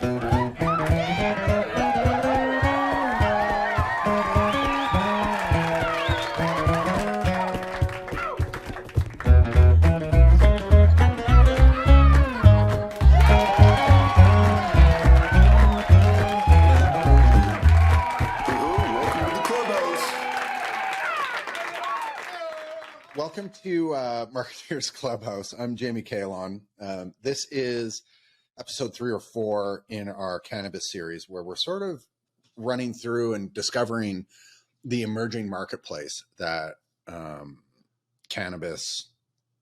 Welcome to Marketeers Clubhouse. I'm Jamie Kalon. This is episode 3 or 4 in our cannabis series, where we're sort of running through and discovering the emerging marketplace that cannabis,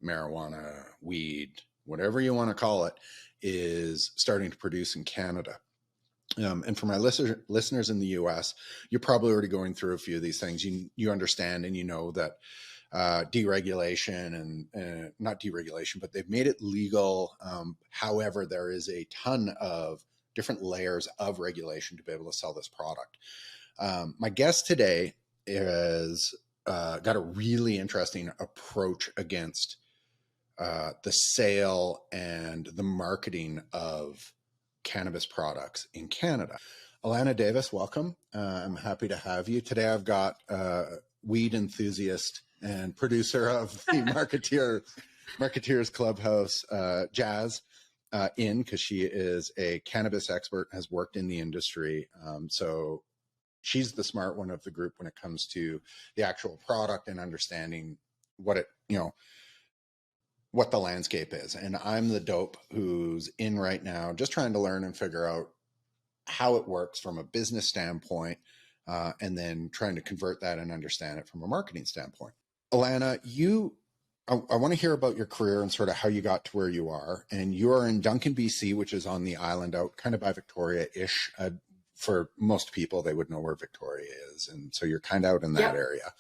marijuana, weed, whatever you want to call it, is starting to produce in Canada. And for my listeners in the US, you're probably already going through a few of these things. You understand and you know that deregulation and not deregulation, but they've made it legal. However, there is a ton of different layers of regulation to be able to sell this product. My guest today has got a really interesting approach against the sale and the marketing of cannabis products in Canada. Alannah Davis, welcome. I'm happy to have you. Today I've got weed enthusiast and producer of the Marketeers Clubhouse, Jazz, because she is a cannabis expert, has worked in the industry. So she's the smart one of the group when it comes to the actual product and understanding what the landscape is. And I'm the dope who's in right now, just trying to learn and figure out how it works from a business standpoint, and then trying to convert that and understand it from a marketing standpoint. Alana, I want to hear about your career and sort of how you got to where you are. And you are in Duncan, BC, which is on the island out kind of by Victoria-ish. For most people, they would know where Victoria is. And so you're kind of out in that area.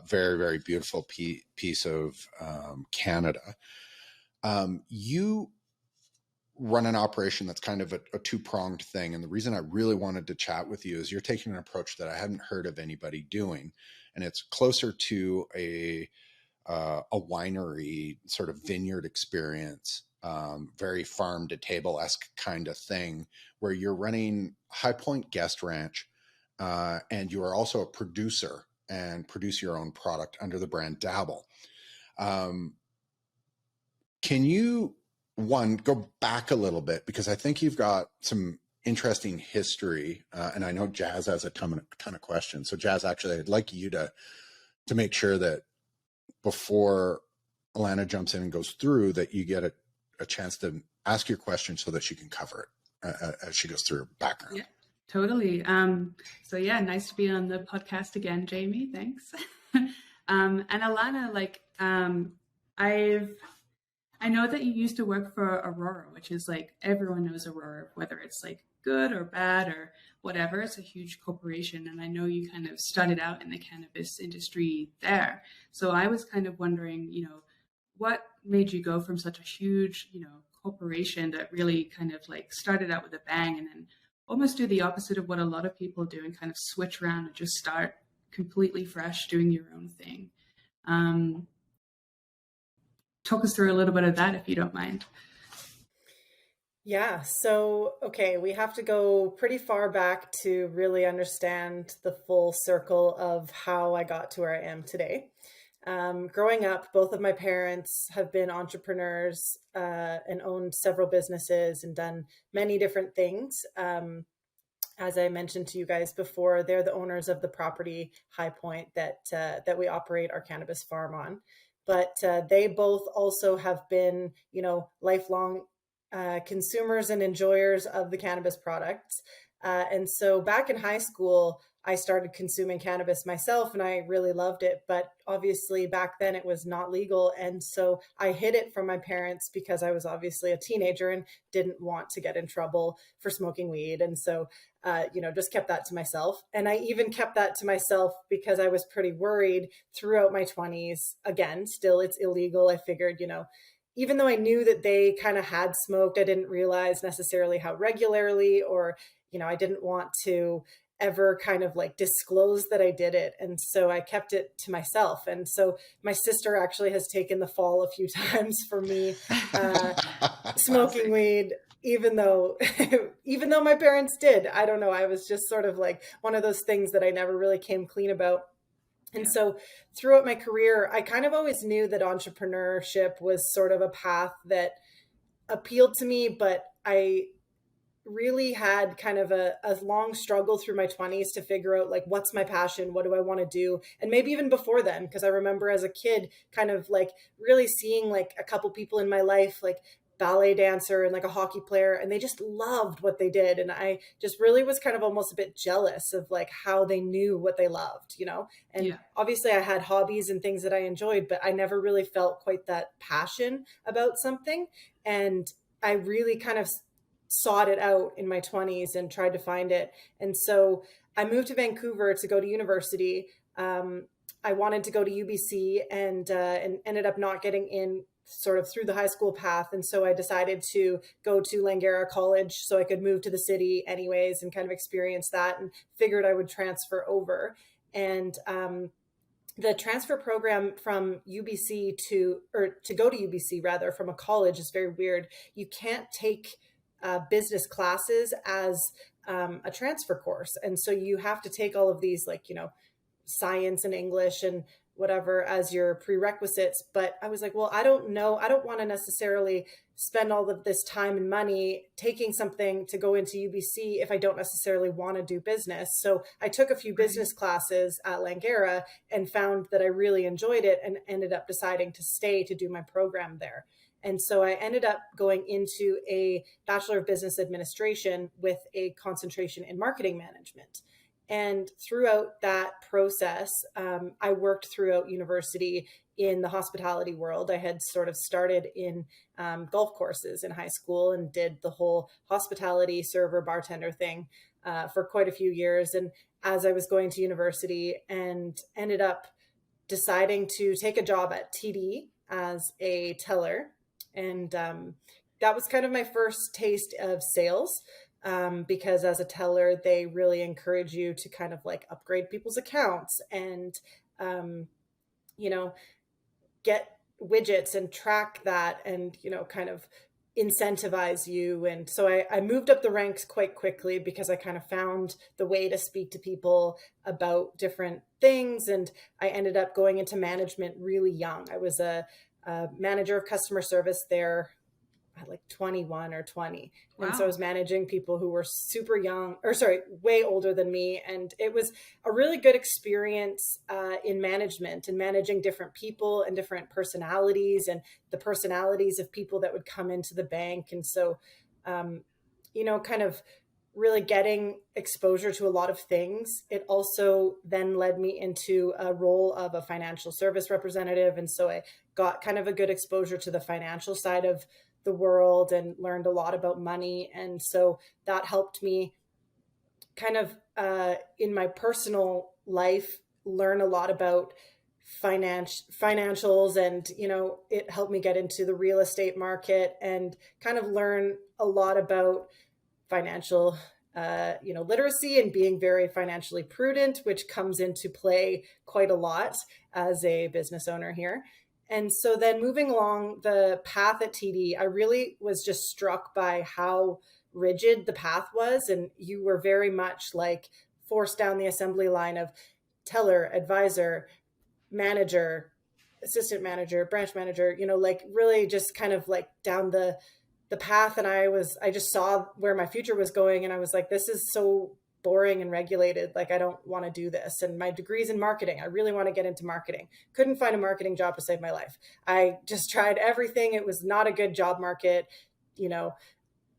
Very, very beautiful piece of Canada. You run an operation that's kind of a two-pronged thing. And the reason I really wanted to chat with you is you're taking an approach that I hadn't heard of anybody doing. And it's closer to a winery sort of vineyard experience, very farm to table-esque kind of thing, where you're running High Point Guest Ranch, and you are also a producer and produce your own product under the brand Dabble. Can you, one, go back a little bit, because I think you've got some interesting history, and I know Jazz has a ton of questions. So Jazz, actually, I'd like you to make sure that before Alana jumps in and goes through, that you get a chance to ask your question so that she can cover it as she goes through her background. Yeah, totally. So yeah, nice to be on the podcast again, Jamie. Thanks. And Alana, I know that you used to work for Aurora, which is everyone knows Aurora, whether it's good or bad or whatever. It's a huge corporation. And I know you kind of started out in the cannabis industry there. So I was kind of wondering, what made you go from such a huge, corporation that really kind of started out with a bang and then almost do the opposite of what a lot of people do and kind of switch around and just start completely fresh doing your own thing. Talk us through a little bit of that, if you don't mind. Yeah. So, okay, we have to go pretty far back to really understand the full circle of how I got to where I am today. Growing up, both of my parents have been entrepreneurs and owned several businesses and done many different things. As I mentioned to you guys before, they're the owners of the property High Point that we operate our cannabis farm on. But they both also have been, lifelong consumers and enjoyers of the cannabis products. And so back in high school, I started consuming cannabis myself and I really loved it. But obviously back then it was not legal. And so I hid it from my parents because I was obviously a teenager and didn't want to get in trouble for smoking weed. And so, just kept that to myself. And I even kept that to myself because I was pretty worried throughout my 20s. Again, still it's illegal. I figured, even though I knew that they kind of had smoked, I didn't realize necessarily how regularly, or, I didn't want to ever kind of disclose that I did it. And so I kept it to myself. And so my sister actually has taken the fall a few times for me smoking weed even though even though my parents did. I don't know, I was just sort of like one of those things that I never really came clean about. And so throughout my career, I kind of always knew that entrepreneurship was sort of a path that appealed to me, but I really had kind of a long struggle through my 20s to figure out like, what's my passion? What do I want to do? And maybe even before then, because I remember as a kid kind of like really seeing like a couple people in my life, like ballet dancer and like a hockey player, and they just loved what they did. And I just really was kind of almost a bit jealous of like how they knew what they loved, you know? And obviously I had hobbies and things that I enjoyed, but I never really felt quite that passion about something. And I really kind of sought it out in my 20s and tried to find it. And so I moved to Vancouver to go to university. I wanted to go to UBC and ended up not getting in sort of through the high school path. And so I decided to go to Langara College so I could move to the city anyways and kind of experience that, and figured I would transfer over. And the transfer program from UBC to go to UBC rather from a college is very weird. You can't take business classes as a transfer course. And so you have to take all of these, like, you know, science and English and whatever as your prerequisites. But I was like, well, I don't know. I don't want to necessarily spend all of this time and money taking something to go into UBC if I don't necessarily want to do business. So I took a few business classes at Langara and found that I really enjoyed it, and ended up deciding to stay to do my program there. And so I ended up going into a Bachelor of Business Administration with a concentration in marketing management. And throughout that process, I worked throughout university in the hospitality world. I had sort of started in golf courses in high school and did the whole hospitality server bartender thing for quite a few years. And as I was going to university, and ended up deciding to take a job at TD as a teller. And that was kind of my first taste of sales. Because as a teller, they really encourage you to kind of like upgrade people's accounts and, you know, get widgets and track that and, you know, kind of incentivize you. And so I moved up the ranks quite quickly because I kind of found the way to speak to people about different things. And I ended up going into management really young. I was a manager of customer service there at like 21 or 20. Wow. And so I was managing people who were super young, or sorry, way older than me. And it was a really good experience in management and managing different people and different personalities and the personalities of people that would come into the bank. And so, you know, kind of really getting exposure to a lot of things. It also then led me into a role of a financial service representative. And so I got kind of a good exposure to the financial side of the world and learned a lot about money. And so that helped me kind of in my personal life learn a lot about financials. And, you know, it helped me get into the real estate market and kind of learn a lot about financial you know, literacy and being very financially prudent, which comes into play quite a lot as a business owner here. And so then moving along the path at TD, I really was just struck by how rigid the path was. And you were very much like forced down the assembly line of teller, advisor, manager, assistant manager, branch manager, you know, like really just kind of like down the path. And I just saw where my future was going. And I was like, this is so boring and regulated. Like, I don't want to do this. And my degree's in marketing. I really want to get into marketing. Couldn't find a marketing job to save my life. I just tried everything. It was not a good job market, you know,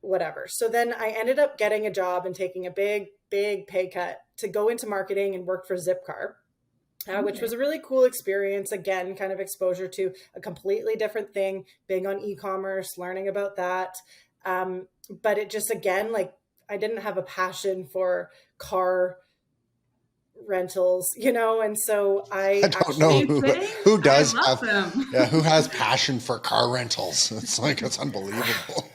whatever. So then I ended up getting a job and taking a big pay cut to go into marketing and work for Zipcar. Which was a really cool experience. Again, kind of exposure to a completely different thing, being on e-commerce, learning about that. But it just, again, like, I didn't have a passion for car rentals, you know? And so I don't know who does have, them. Yeah, who has passion for car rentals. It's like, it's unbelievable.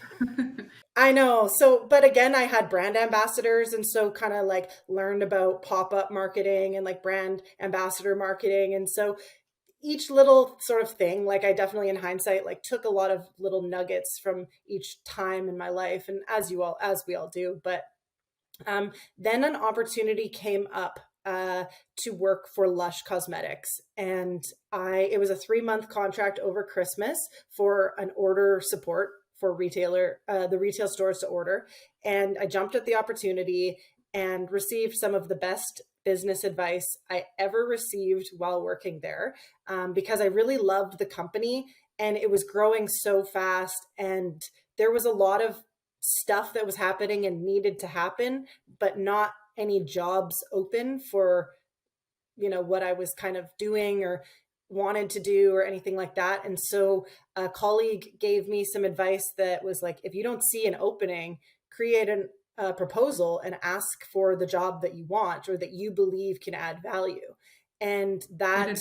I know. So, but again, I had brand ambassadors. And so kind of like learned about pop-up marketing and like brand ambassador marketing. And so each little sort of thing, like I definitely in hindsight, like took a lot of little nuggets from each time in my life, and as we all do. But then an opportunity came up to work for Lush Cosmetics, and it was a 3-month contract over Christmas for an order support for the retail stores to order. And I jumped at the opportunity and received some of the best business advice I ever received while working there, because I really loved the company and it was growing so fast, and there was a lot of stuff that was happening and needed to happen, but not any jobs open for, what I was kind of doing or wanted to do or anything like that. And so a colleague gave me some advice that was like, if you don't see an opening, create a proposal and ask for the job that you want or that you believe can add value. And that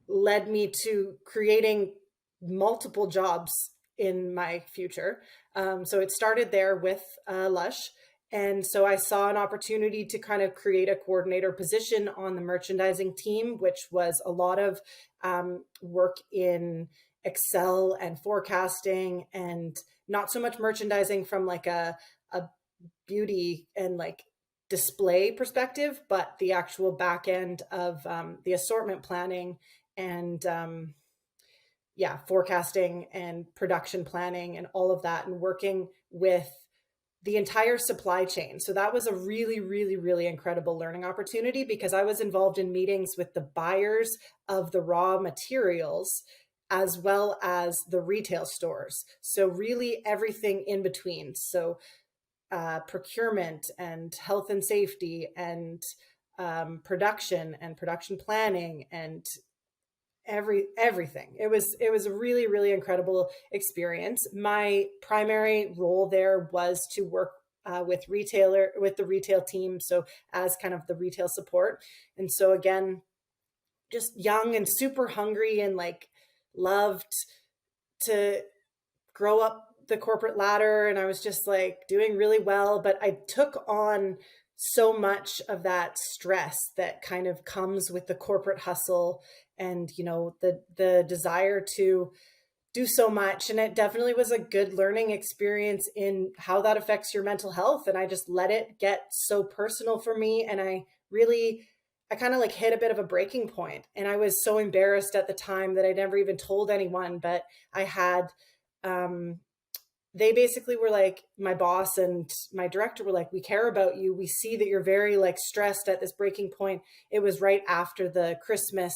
led me to creating multiple jobs in my future. So it started there with Lush. And so I saw an opportunity to kind of create a coordinator position on the merchandising team, which was a lot of work in Excel and forecasting, and not so much merchandising from like a beauty and like display perspective, but the actual back end of the assortment planning and forecasting and production planning and all of that, and working with the entire supply chain. So that was a really, really, really incredible learning opportunity, because I was involved in meetings with the buyers of the raw materials as well as the retail stores. So really everything in between. So procurement and health and safety and production and production planning and everything. It was a really, really incredible experience. My primary role there was to work with the retail team. So as kind of the retail support. And so again, just young and super hungry and like loved to grow up the corporate ladder. And I was just like doing really well, but I took on so much of that stress that kind of comes with the corporate hustle and, the desire to do so much. And it definitely was a good learning experience in how that affects your mental health. And I just let it get so personal for me. And I kind of like hit a bit of a breaking point. And I was so embarrassed at the time that I never even told anyone, but I had, they basically were like, my boss and my director were like, we care about you. We see that you're very like stressed at this breaking point. It was right after the Christmas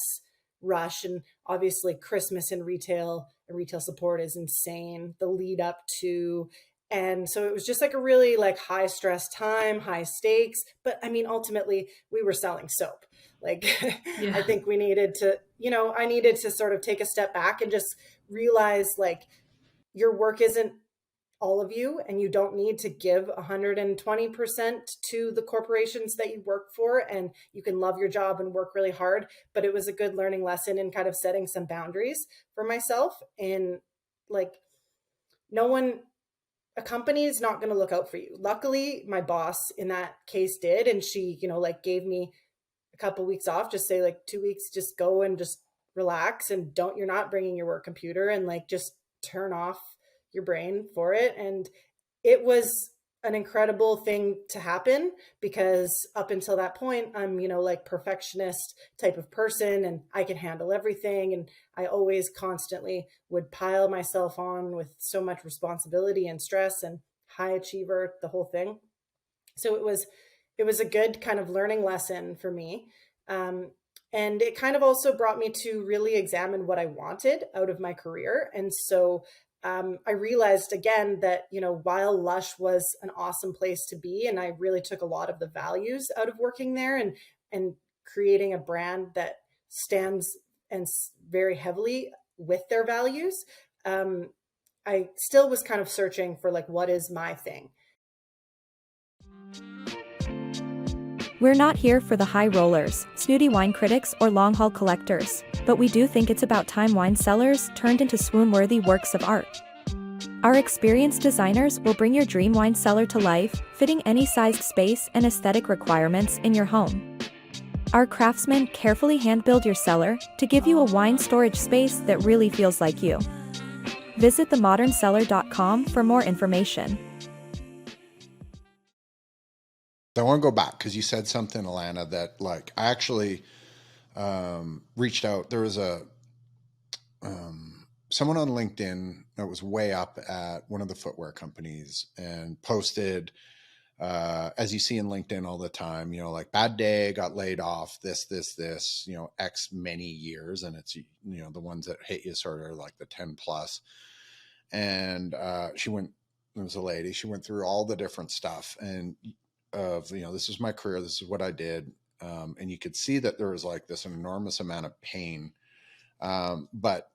rush. And obviously Christmas in retail and retail support is insane, the lead up to. And so it was just like a really like high stress time, high stakes. But I mean, ultimately we were selling soap. Like, yeah. I think we needed to, I needed to sort of take a step back and just realize like your work isn't all of you, and you don't need to give 120% to the corporations that you work for, and you can love your job and work really hard. But it was a good learning lesson in kind of setting some boundaries for myself, and like a company is not going to look out for you. Luckily, my boss in that case did, and she, like gave me a couple weeks off, just say like 2 weeks, just go and just relax, and you're not bringing your work computer, and like just turn off your brain for it. And it was an incredible thing to happen, because up until that point, I'm, like perfectionist type of person, and I can handle everything. And I always constantly would pile myself on with so much responsibility and stress, and high achiever, the whole thing. So it was a good kind of learning lesson for me. And it kind of also brought me to really examine what I wanted out of my career. And so I realized again that, while Lush was an awesome place to be, and I really took a lot of the values out of working there and creating a brand that stands and very heavily with their values, I still was kind of searching for like, what is my thing? We're not here for the high rollers, snooty wine critics, or long-haul collectors, but we do think it's about time wine cellars turned into swoon-worthy works of art. Our experienced designers will bring your dream wine cellar to life, fitting any sized space and aesthetic requirements in your home. Our craftsmen carefully hand-build your cellar to give you a wine storage space that really feels like you. Visit themoderncellar.com for more information. I want to go back because you said something, Alana, that like I actually reached out. There was a someone on LinkedIn that was way up at one of the footwear companies and posted, as you see in LinkedIn all the time, you know, like bad day, got laid off, this, you know, X many years. And it's, you know, the ones that hit you sort of like the 10 plus. And she went, there was a lady, she went through all the different stuff and of, you know, this is my career, this is what I did. And you could see that there was like this enormous amount of pain. But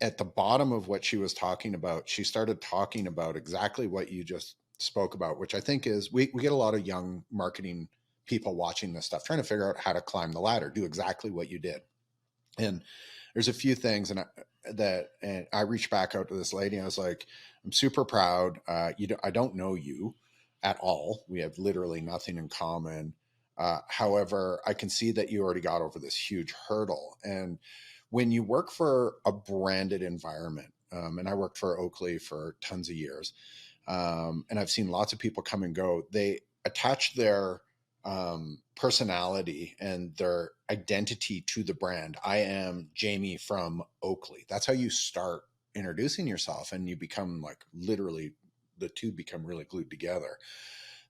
at the bottom of what she was talking about, she started talking about exactly what you just spoke about, which I think is we get a lot of young marketing people watching this stuff, trying to figure out how to climb the ladder, do exactly what you did. And there's a few things and I reached back out to this lady. And I was like, I'm super proud. I don't know you at all. We have literally nothing in common. However, I can see that you already got over this huge hurdle. And when you work for a branded environment, and I worked for Oakley for tons of years, and I've seen lots of people come and go, they attach their personality and their identity to the brand. I am Jamie from Oakley. That's how you start introducing yourself, and you become like literally the two become really glued together.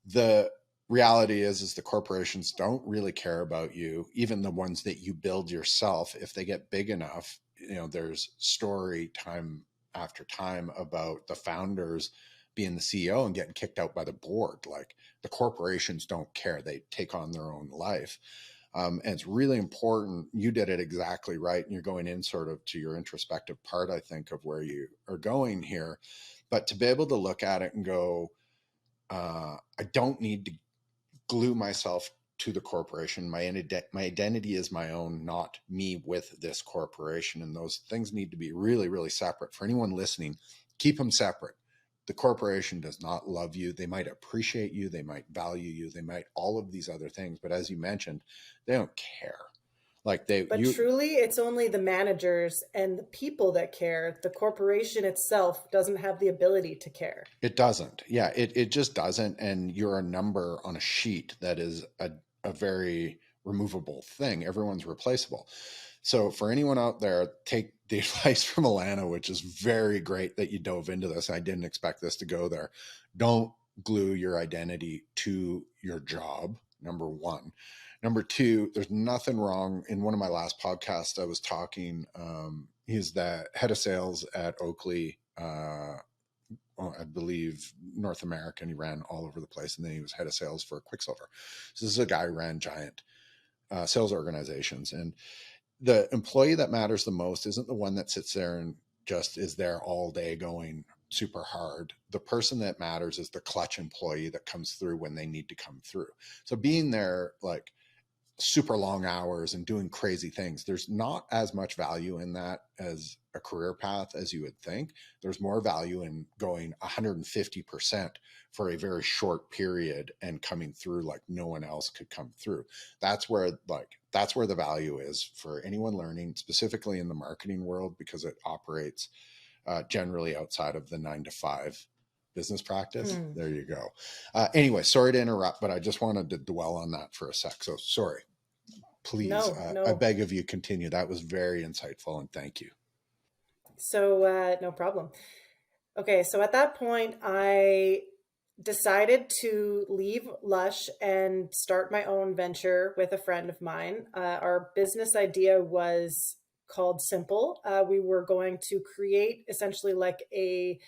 The reality is the corporations don't really care about you, even the ones that you build yourself. If they get big enough, you know, there's story time after time about the founders being the CEO and getting kicked out by the board. Like the corporations don't care. They take on their own life. And it's really important. You did it exactly right. And you're going in sort of to your introspective part, I think, of where you are going here. But to be able to look at it and go, I don't need to glue myself to the corporation. My identity is my own, not me with this corporation. And those things need to be really, really separate. For anyone listening, keep them separate. The corporation does not love you. They might appreciate you. They might value you. They might all of these other things. But as you mentioned, they don't care. Truly, it's only the managers and the people that care. The corporation itself doesn't have the ability to care. It doesn't. Yeah, it just doesn't. And you're a number on a sheet that is a very removable thing. Everyone's replaceable. So for anyone out there, take the advice from Alana, which is very great that you dove into this. I didn't expect this to go there. Don't glue your identity to your job, number one. Number two, there's nothing wrong. In one of my last podcasts, I was talking, he's the head of sales at Oakley, I believe North America, and he ran all over the place. And then he was head of sales for Quicksilver. So this is a guy who ran giant sales organizations. And the employee that matters the most isn't the one that sits there and just is there all day going super hard. The person that matters is the clutch employee that comes through when they need to come through. So being there like super long hours and doing crazy things, there's not as much value in that as a career path as you would think. There's more value in going 150% for a very short period and coming through like no one else could come through. That's where the value is for anyone learning, specifically in the marketing world, because it operates generally outside of the 9 to 5 business practice. There you go. Anyway, sorry to interrupt, but I just wanted to dwell on that for a sec. So sorry. Please, no. I beg of you, continue. That was very insightful, and thank you. So no problem. Okay, so at that point, I decided to leave Lush and start my own venture with a friend of mine. Our business idea was called Simple. We were going to create essentially like a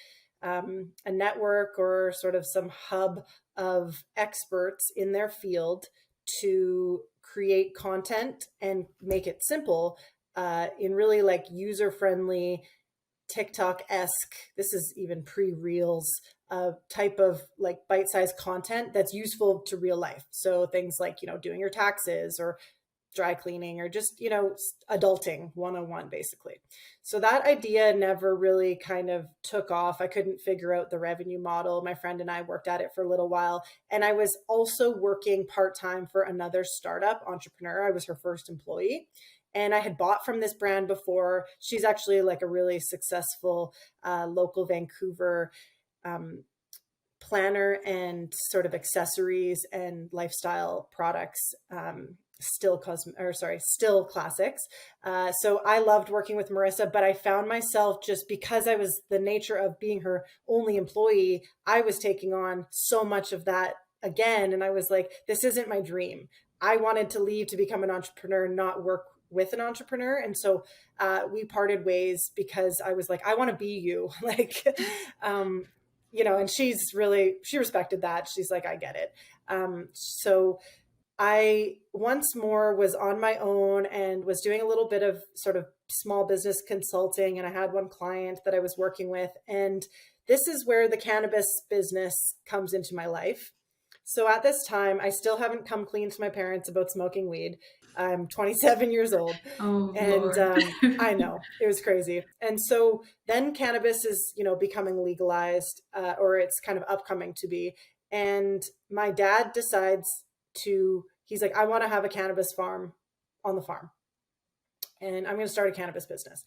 network or sort of some hub of experts in their field to create content and make it simple in really like user-friendly TikTok-esque, this is even pre-reels, type of like bite-sized content that's useful to real life. So things like, you know, doing your taxes or dry cleaning, or just, adulting 101 basically. So that idea never really kind of took off. I couldn't figure out the revenue model. My friend and I worked at it for a little while. And I was also working part-time for another startup entrepreneur. I was her first employee. And I had bought from this brand before. She's actually like a really successful local Vancouver planner and sort of accessories and lifestyle products, still classics. So I loved working with Marissa, but I found myself, just because I was the nature of being her only employee, I was taking on so much of that again. And I was like, this isn't my dream. I wanted to leave to become an entrepreneur, not work with an entrepreneur. And so we parted ways, because I was like, I want to be you. Like, and she respected that. She's like, I get it. So I once more was on my own and was doing a little bit of sort of small business consulting. And I had one client that I was working with. And this is where the cannabis business comes into my life. So at this time, I still haven't come clean to my parents about smoking weed. I'm 27 years old. Oh, and Lord. I know, it was crazy. And so then cannabis is, becoming legalized, or it's kind of upcoming to be. And my dad decides he's like, I want to have a cannabis farm on the farm, and I'm going to start a cannabis business.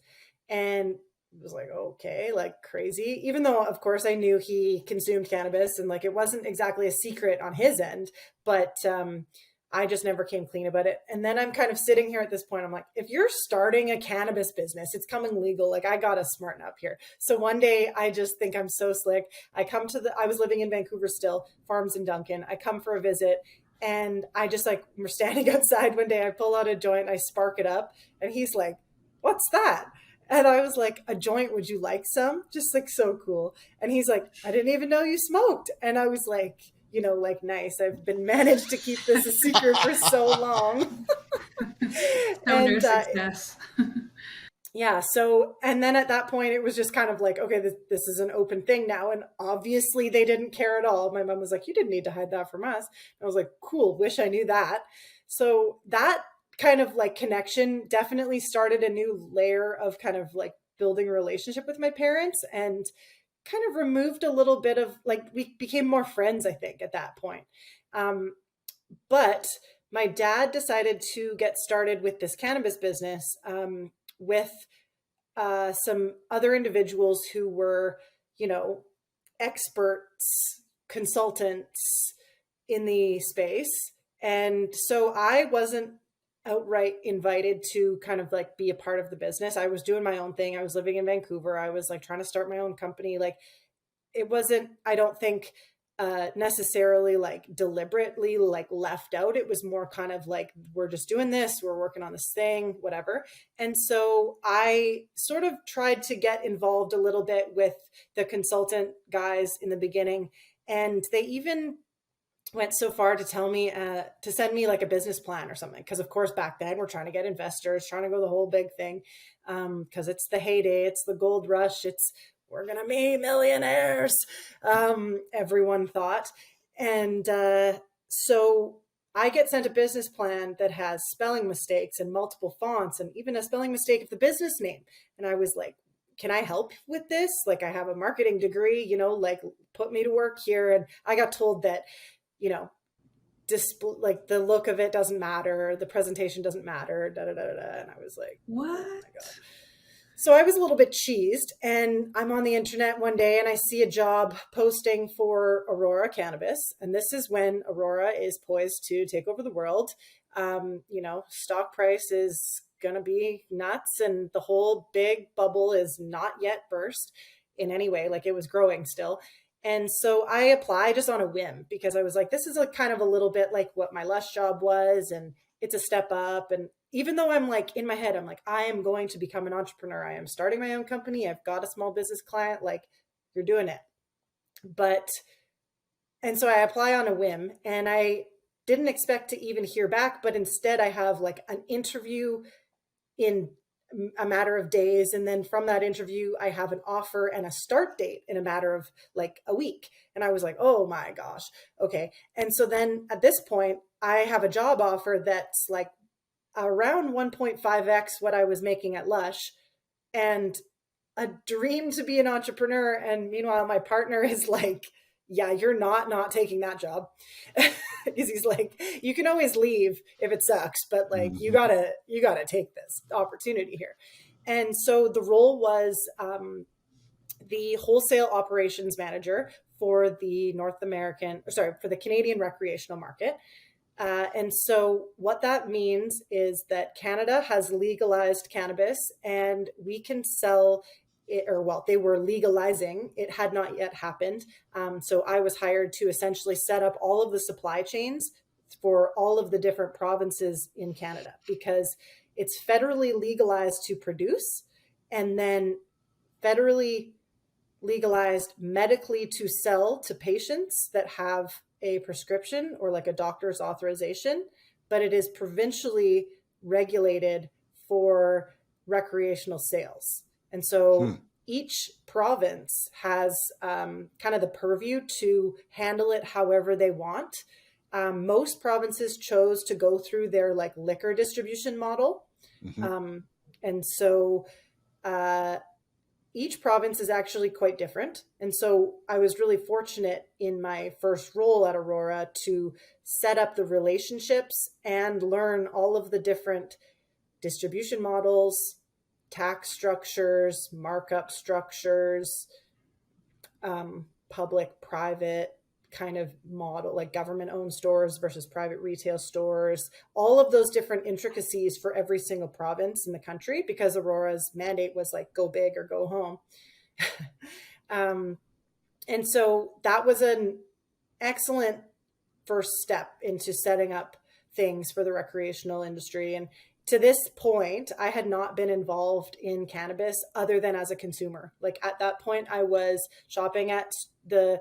And it was like, okay, like crazy, even though of course I knew he consumed cannabis, and like it wasn't exactly a secret on his end, but I just never came clean about it. And then I'm kind of sitting here at this point, I'm like, if you're starting a cannabis business, it's coming legal. Like, I got to smarten up here. So one day I just think I'm so slick. I was living in Vancouver still, Farms in Duncan. I come for a visit, and I just like, we're standing outside one day, I pull out a joint, I spark it up, and he's like, what's that? And I was like, a joint, would you like some? Just like, so cool. And he's like, I didn't even know you smoked. And I was like, like, nice. I've been managed to keep this a secret for so long. And success. Yeah. So, and then at that point, it was just kind of like, okay, this is an open thing now. And obviously they didn't care at all. My mom was like, you didn't need to hide that from us. And I was like, cool. Wish I knew that. So that kind of like connection definitely started a new layer of kind of like building a relationship with my parents, and kind of removed a little bit of like, we became more friends, I think, at that point. But my dad decided to get started with this cannabis business with some other individuals who were, experts, consultants in the space. And so I wasn't outright invited to kind of like be a part of the business. I was doing my own thing. I was living in Vancouver. I was like trying to start my own company. Like, it wasn't, I don't think necessarily like deliberately like left out. It was more kind of like, we're just doing this, we're working on this thing, whatever. And so I sort of tried to get involved a little bit with the consultant guys in the beginning. And they even went so far to tell me to send me like a business plan or something. Because of course, back then we're trying to get investors, trying to go the whole big thing, because it's the heyday, it's the gold rush, we're going to be millionaires, everyone thought. And so I get sent a business plan that has spelling mistakes and multiple fonts, and even a spelling mistake of the business name. And I was like, can I help with this? Like, I have a marketing degree, like, put me to work here. And I got told that, like the look of it doesn't matter, the presentation doesn't matter, and I was like, what? Oh my God. So I was a little bit cheesed, and I'm on the internet one day and I see a job posting for Aurora Cannabis. And this is when Aurora is poised to take over the world. Stock price is going to be nuts, and the whole big bubble is not yet burst in any way. Like, it was growing still. And so I applied just on a whim, because I was like, this is a kind of a little bit like what my Lush job was, and it's a step up. And even though I'm like, in my head, I'm like, I am going to become an entrepreneur. I am starting my own company. I've got a small business client. Like, you're doing it. And so I apply on a whim, and I didn't expect to even hear back, but instead I have like an interview in a matter of days. And then from that interview, I have an offer and a start date in a matter of like a week. And I was like, oh my gosh. Okay. And so then at this point, I have a job offer that's like around 1.5x what I was making at Lush, and a dream to be an entrepreneur. And meanwhile, my partner is like, yeah, you're not taking that job. Because he's like, you can always leave if it sucks, but like, you gotta take this opportunity here. And so the role was the wholesale operations manager for the for the Canadian recreational market. And so what that means is that Canada has legalized cannabis, and we can sell it, or well, they were legalizing. It had not yet happened. So I was hired to essentially set up all of the supply chains for all of the different provinces in Canada, because it's federally legalized to produce, and then federally legalized medically to sell to patients that have a prescription or like a doctor's authorization, but it is provincially regulated for recreational sales. And so each province has kind of the purview to handle it however they want. Most provinces chose to go through their like liquor distribution model. And so each province is actually quite different. And so I was really fortunate in my first role at Aurora to set up the relationships and learn all of the different distribution models, tax structures, markup structures, public, private kind of model, like government-owned stores versus private retail stores, all of those different intricacies for every single province in the country, because Aurora's mandate was like, go big or go home. And so that was an excellent first step into setting up things for the recreational industry. And to this point, I had not been involved in cannabis other than as a consumer. Like at that point, I was shopping at the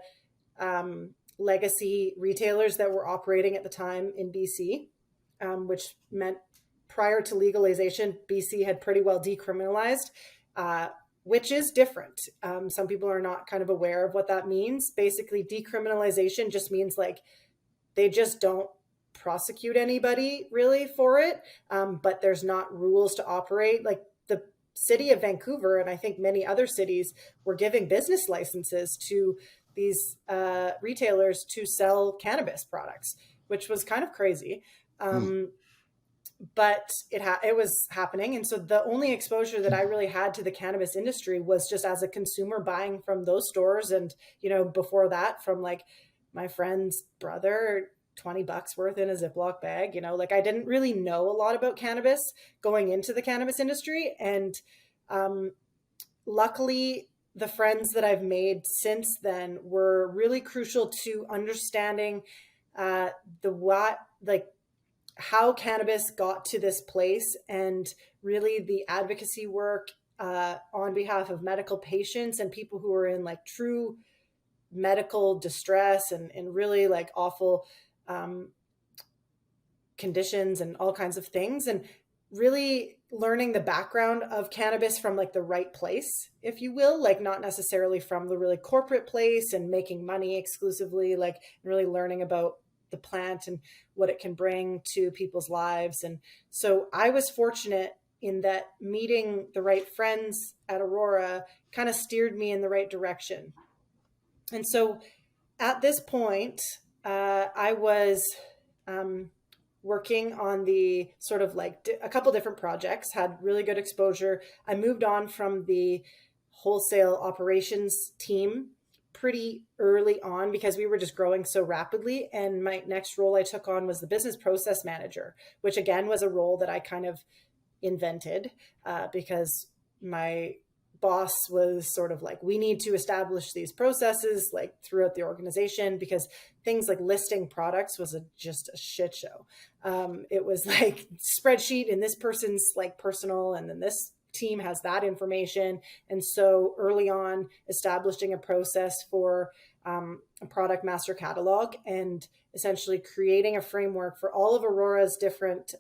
legacy retailers that were operating at the time in BC, which meant prior to legalization, BC had pretty well decriminalized, which is different. Some people are not kind of aware of what that means. Basically, decriminalization just means like they just don't prosecute anybody really for it, but there's not rules to operate. Like the city of Vancouver, and I think many other cities, were giving business licenses to these retailers to sell cannabis products, which was kind of crazy. But it was happening. And so the only exposure that I really had to the cannabis industry was just as a consumer buying from those stores. And, before that from like my friend's brother, $20 worth in a Ziploc bag, like I didn't really know a lot about cannabis going into the cannabis industry. And luckily, the friends that I've made since then were really crucial to understanding how cannabis got to this place, and really the advocacy work on behalf of medical patients and people who are in like true medical distress and really like awful conditions and all kinds of things, and really learning the background of cannabis from like the right place, if you will, like not necessarily from the really corporate place and making money exclusively, like really learning about the plant and what it can bring to people's lives. And so I was fortunate in that meeting the right friends at Aurora kind of steered me in the right direction. And so at this point, I was working on the sort of like a couple different projects, had really good exposure. I moved on from the wholesale operations team pretty early on because we were just growing so rapidly. And my next role I took on was the business process manager, which again was a role that I kind of invented because my boss was sort of like, we need to establish these processes like throughout the organization, because things like listing products was just a shit show. It was like spreadsheet in this person's like personal, and then this team has that information. And so early on, establishing a process for a product master catalog and essentially creating a framework for all of Aurora's different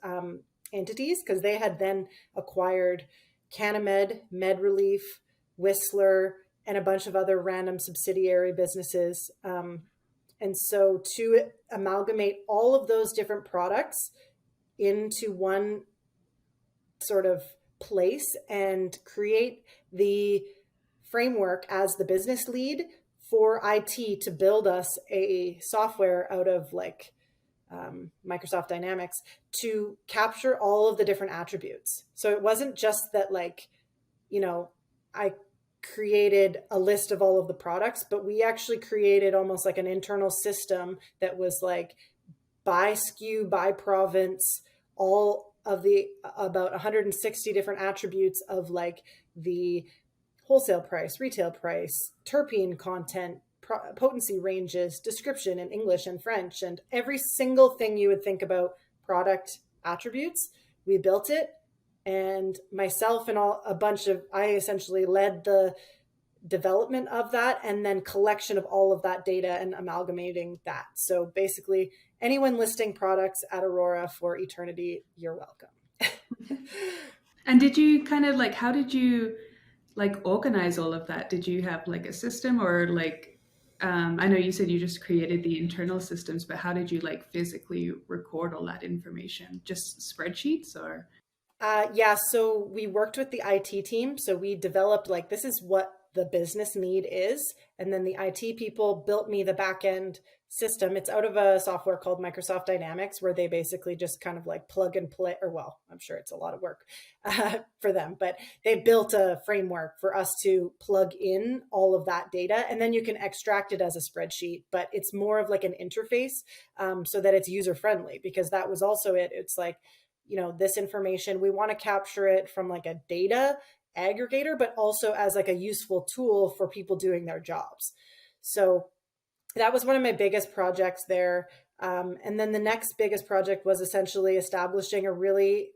entities, because they had then acquired Canamed, MedRelief, Whistler, and a bunch of other random subsidiary businesses. And so to amalgamate all of those different products into one sort of place and create the framework as the business lead for IT to build us a software out of like Microsoft Dynamics to capture all of the different attributes. So it wasn't just that like, I created a list of all of the products, but we actually created almost like an internal system that was like by SKU, by province, all of the about 160 different attributes of like the wholesale price, retail price, terpene content, potency ranges, description in English and French, and every single thing you would think about product attributes. We built it, and myself and I essentially led the development of that and then collection of all of that data and amalgamating that. So basically, anyone listing products at Aurora for eternity, you're welcome. And did you kind of like, how did you like organize all of that? Did you have like a system, or like, I know you said you just created the internal systems, but how did you like physically record all that information? Just spreadsheets or? Yeah, so we worked with the IT team. So we developed like, this is what the business need is. And then the IT people built me the back end system. It's out of a software called Microsoft Dynamics, where they basically just kind of like plug and play, or well, I'm sure it's a lot of work for them, but they built a framework for us to plug in all of that data. And then you can extract it as a spreadsheet, but it's more of like an interface so that it's user friendly, because that was also it. It's like, this information, we want to capture it from like a data aggregator, but also as like a useful tool for people doing their jobs. So that was one of my biggest projects there. And then the next biggest project was essentially establishing a really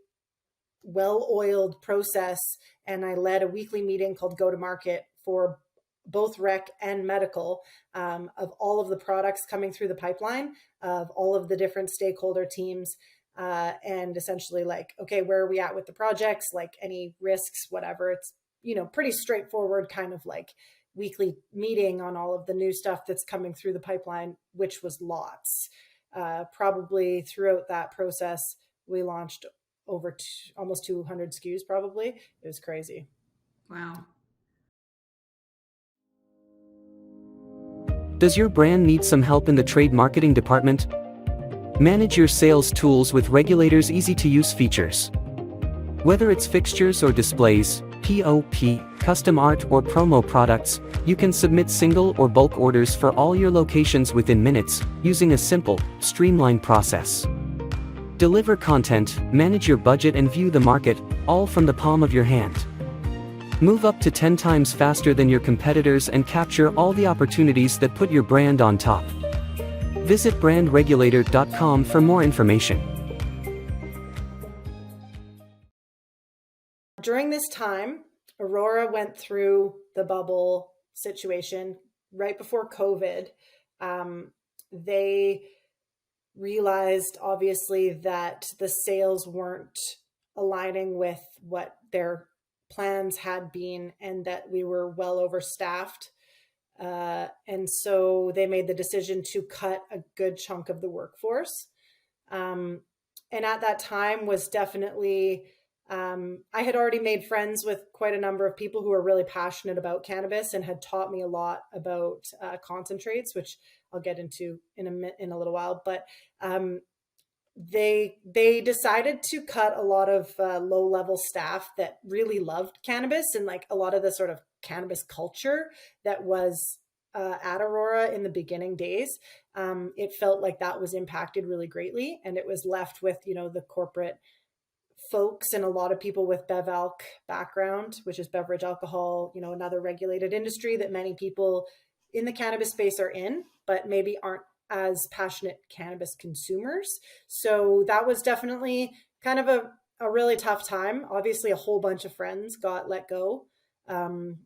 well-oiled process. And I led a weekly meeting called Go to Market for both rec and medical, of all of the products coming through the pipeline, of all of the different stakeholder teams. And essentially like, okay, where are we at with the projects? Like any risks, whatever. It's, pretty straightforward kind of like weekly meeting on all of the new stuff that's coming through the pipeline, which was lots. Probably throughout that process, we launched over almost 200 SKUs probably. It was crazy. Wow. Does your brand need some help in the trade marketing department? Manage your sales tools with Regulator's easy-to-use features. Whether it's fixtures or displays, POP, custom art or promo products, you can submit single or bulk orders for all your locations within minutes, using a simple, streamlined process. Deliver content, manage your budget and view the market, all from the palm of your hand. Move up to 10 times faster than your competitors and capture all the opportunities that put your brand on top. Visit brandregulator.com for more information. During this time, Aurora went through the bubble situation right before COVID. They realized obviously that the sales weren't aligning with what their plans had been, and that we were well overstaffed. And so they made the decision to cut a good chunk of the workforce. And at that time was definitely, I had already made friends with quite a number of people who were really passionate about cannabis and had taught me a lot about concentrates, which I'll get into in a little while. But they decided to cut a lot of low-level staff that really loved cannabis and like a lot of the sort of cannabis culture that was at Aurora in the beginning days. It felt like that was impacted really greatly, and it was left with, the corporate folks and a lot of people with BevAlc background, which is beverage alcohol, another regulated industry that many people in the cannabis space are in, but maybe aren't as passionate cannabis consumers. So that was definitely kind of a really tough time. Obviously, a whole bunch of friends got let go. And,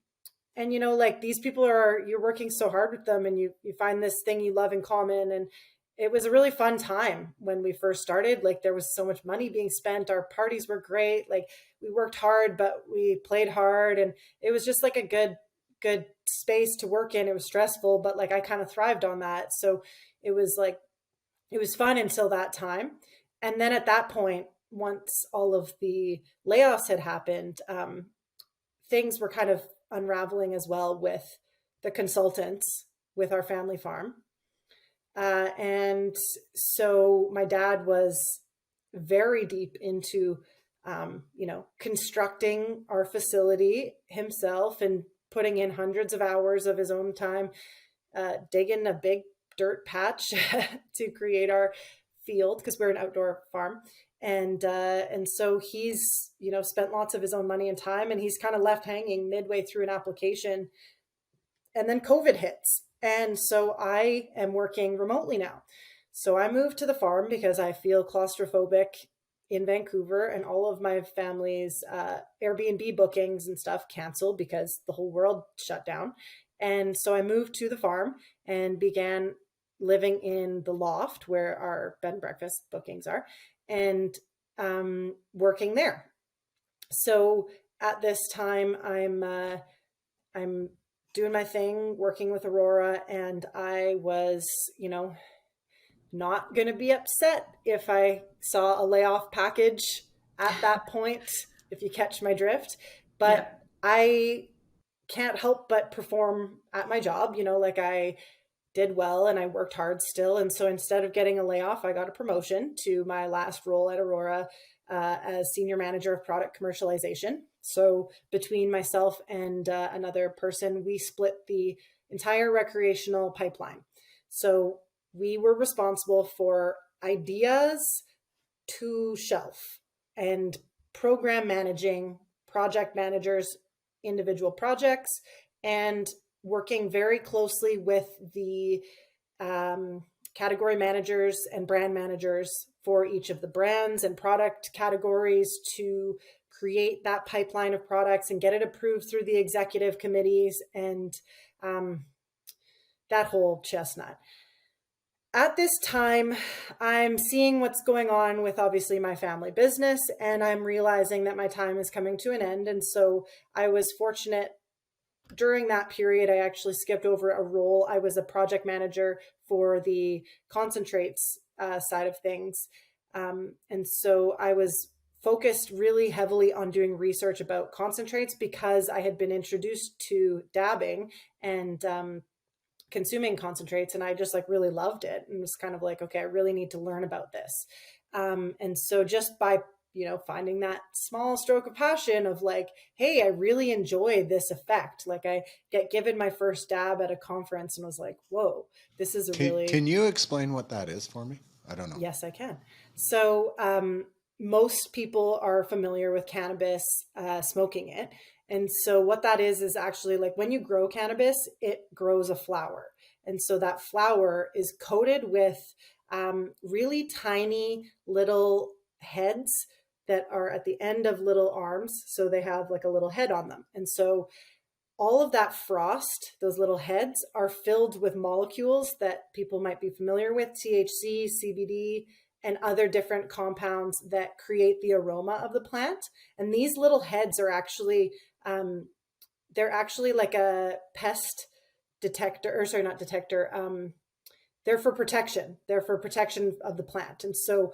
like these people you're working so hard with them, and you find this thing you love in common. And it was a really fun time when we first started. Like there was so much money being spent. Our parties were great. Like we worked hard, but we played hard. And it was just like a good space to work in. It was stressful, but like I kind of thrived on that. So it was fun until that time. And then at that point, once all of the layoffs had happened, things were kind of unraveling as well with the consultants with our family farm. And so my dad was very deep into, constructing our facility himself and putting in hundreds of hours of his own time, digging a big dirt patch to create our field, because we're an outdoor farm. And so he's, spent lots of his own money and time, and he's kind of left hanging midway through an application. And then COVID hits. And so I am working remotely now. So I moved to the farm because I feel claustrophobic in Vancouver, and all of my family's Airbnb bookings and stuff canceled because the whole world shut down. And so I moved to the farm and began living in the loft where our bed and breakfast bookings are, and working there. So at this time, I'm doing my thing, working with Aurora, and I was, not going to be upset if I saw a layoff package at that point, if you catch my drift. But yeah. I can't help but perform at my job, like I did well and I worked hard still. And so instead of getting a layoff, I got a promotion to my last role at Aurora as Senior Manager of Product Commercialization. So between myself and another person, we split the entire recreational pipeline. So we were responsible for ideas to shelf and program managing, project managers, individual projects, and working very closely with the category managers and brand managers for each of the brands and product categories to create that pipeline of products and get it approved through the executive committees and that whole chestnut. At this time, I'm seeing what's going on with obviously my family business, and I'm realizing that my time is coming to an end. And so I was fortunate during that period. I actually skipped over a role. I was a project manager for the concentrates side of things. And so I was focused really heavily on doing research about concentrates because I had been introduced to dabbing and consuming concentrates, and I just really loved it and was kind of like, okay, I really need to learn about this. And so just by, finding that small stroke of passion of hey, I really enjoy this effect. I get given my first dab at a conference and was like, whoa, this is Can you explain what that is for me? I don't know. Yes, I can. So most people are familiar with cannabis, smoking it. And so what that is actually when you grow cannabis, it grows a flower. And so that flower is coated with really tiny little heads that are at the end of little arms. So they have a little head on them. And so all of that frost, those little heads, are filled with molecules that people might be familiar with, THC, CBD, and other different compounds that create the aroma of the plant. And these little heads are actually they're actually like a pest detector, or sorry, not detector. They're for protection. They're for protection of the plant. And so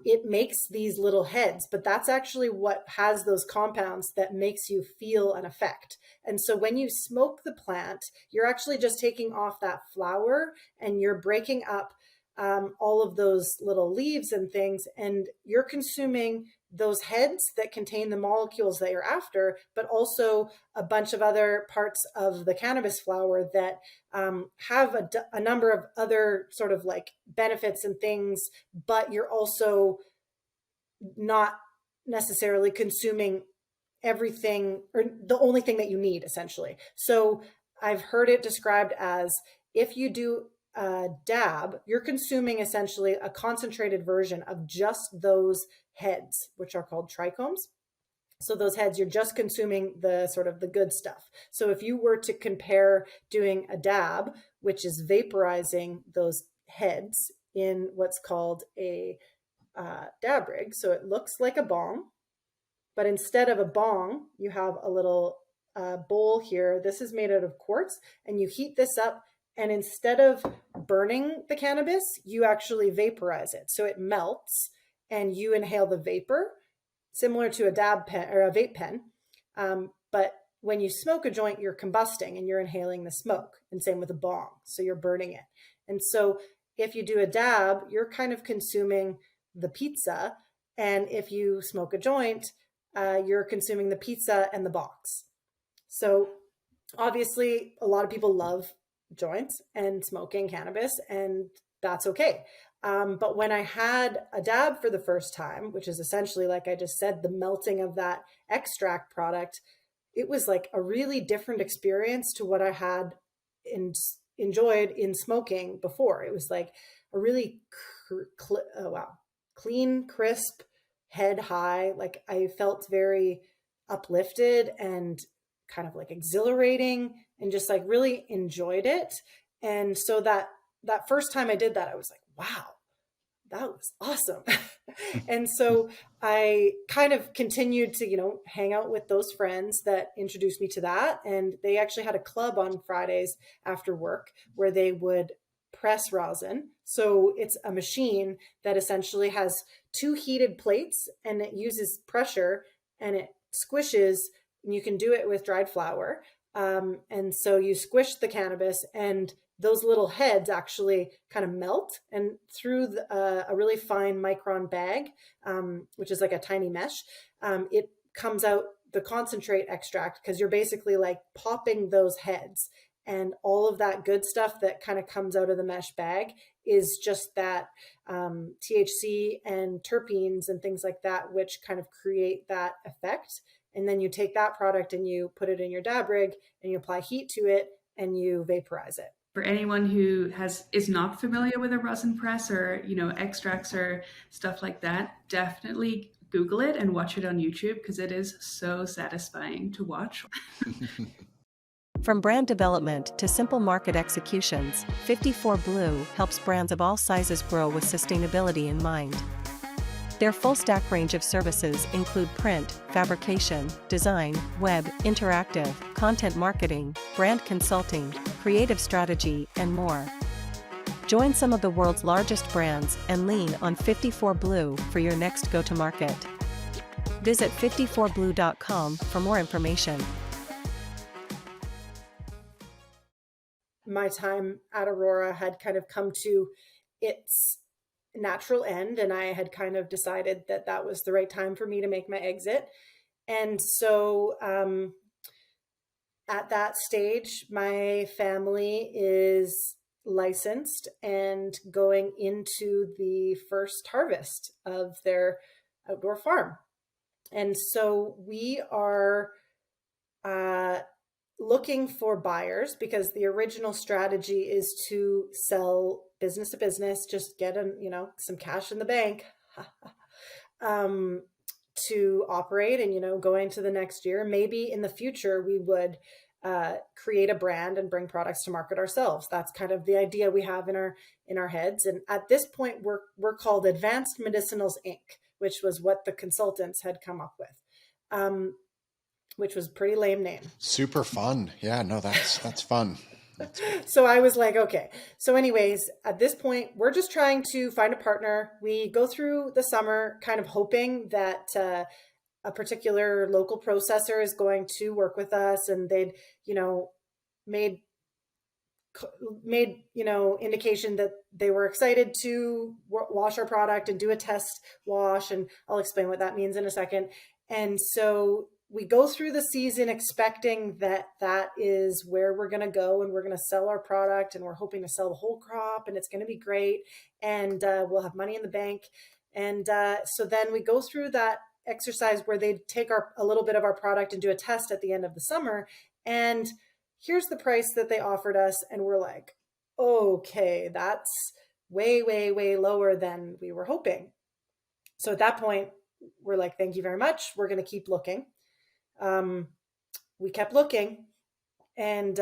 it makes these little heads, but that's actually what has those compounds that makes you feel an effect. And so when you smoke the plant, you're actually just taking off that flower and you're breaking up all of those little leaves and things, and you're consuming those heads that contain the molecules that you're after, but also a bunch of other parts of the cannabis flower that have a number of other sort of benefits and things, but you're also not necessarily consuming everything or the only thing that you need, essentially. So I've heard it described as if you do a dab, you're consuming essentially a concentrated version of just those heads, which are called trichomes. So those heads, you're just consuming the sort of the good stuff. So if you were to compare doing a dab, which is vaporizing those heads in what's called a dab rig, so it looks like a bong, but instead of a bong, you have a little bowl here. This is made out of quartz, and you heat this up, and instead of burning the cannabis, you actually vaporize it. So it melts, and you inhale the vapor, similar to a dab pen or a vape pen. But when you smoke a joint, you're combusting and you're inhaling the smoke, and same with a bong. So you're burning it. And so if you do a dab, you're kind of consuming the pizza. And if you smoke a joint, you're consuming the pizza and the box. So obviously a lot of people love joints and smoking cannabis, and that's okay. But when I had a dab for the first time, which is essentially, like I just said, the melting of that extract product, it was like a really different experience to what I had enjoyed in smoking before. It was like a really clean, crisp, head high. Like I felt very uplifted and kind of like exhilarating, and just like really enjoyed it. And so that first time I did that, I was like, wow, that was awesome. And so I kind of continued to, hang out with those friends that introduced me to that. And they actually had a club on Fridays after work where they would press rosin. So it's a machine that essentially has 2 heated plates, and it uses pressure and it squishes, and you can do it with dried flower. And so you squish the cannabis, and those little heads actually kind of melt, and through a really fine micron bag, which is like a tiny mesh, it comes out the concentrate extract, because you're basically like popping those heads, and all of that good stuff that kind of comes out of the mesh bag is just that THC and terpenes and things like that, which kind of create that effect. And then you take that product and you put it in your dab rig and you apply heat to it and you vaporize it. For anyone who is not familiar with a rosin press or, extracts or stuff like that, definitely Google it and watch it on YouTube, because it is so satisfying to watch. From brand development to simple market executions, 54 Blue helps brands of all sizes grow with sustainability in mind. Their full stack range of services include print, fabrication, design, web, interactive, content marketing, brand consulting, creative strategy, and more. Join some of the world's largest brands and lean on 54 Blue for your next go-to-market. Visit 54blue.com for more information. My time at Aurora had kind of come to its natural end, and I had kind of decided that that was the right time for me to make my exit. And so at that stage, my family is licensed and going into the first harvest of their outdoor farm. And so we are looking for buyers, because the original strategy is to sell business to business, just get some cash in the bank to operate and, go into the next year. Maybe in the future we would create a brand and bring products to market ourselves. That's kind of the idea we have in our heads. And at this point, we're called Advanced Medicinals Inc., which was what the consultants had come up with. Which was a pretty lame name. Super fun. Yeah, no, that's fun. So I was like, okay. So anyways, at this point, we're just trying to find a partner. We go through the summer kind of hoping that a particular local processor is going to work with us, and they'd, made indication that they were excited to wash our product and do a test wash. And I'll explain what that means in a second. And so we go through the season expecting that is where we're going to go, and we're going to sell our product, and we're hoping to sell the whole crop, and it's going to be great, and we'll have money in the bank. And so then we go through that exercise where they take a little bit of our product and do a test at the end of the summer. And here's the price that they offered us. And we're like, okay, that's way, way, way lower than we were hoping. So at that point, we're like, thank you very much. We're going to keep looking. We kept looking, and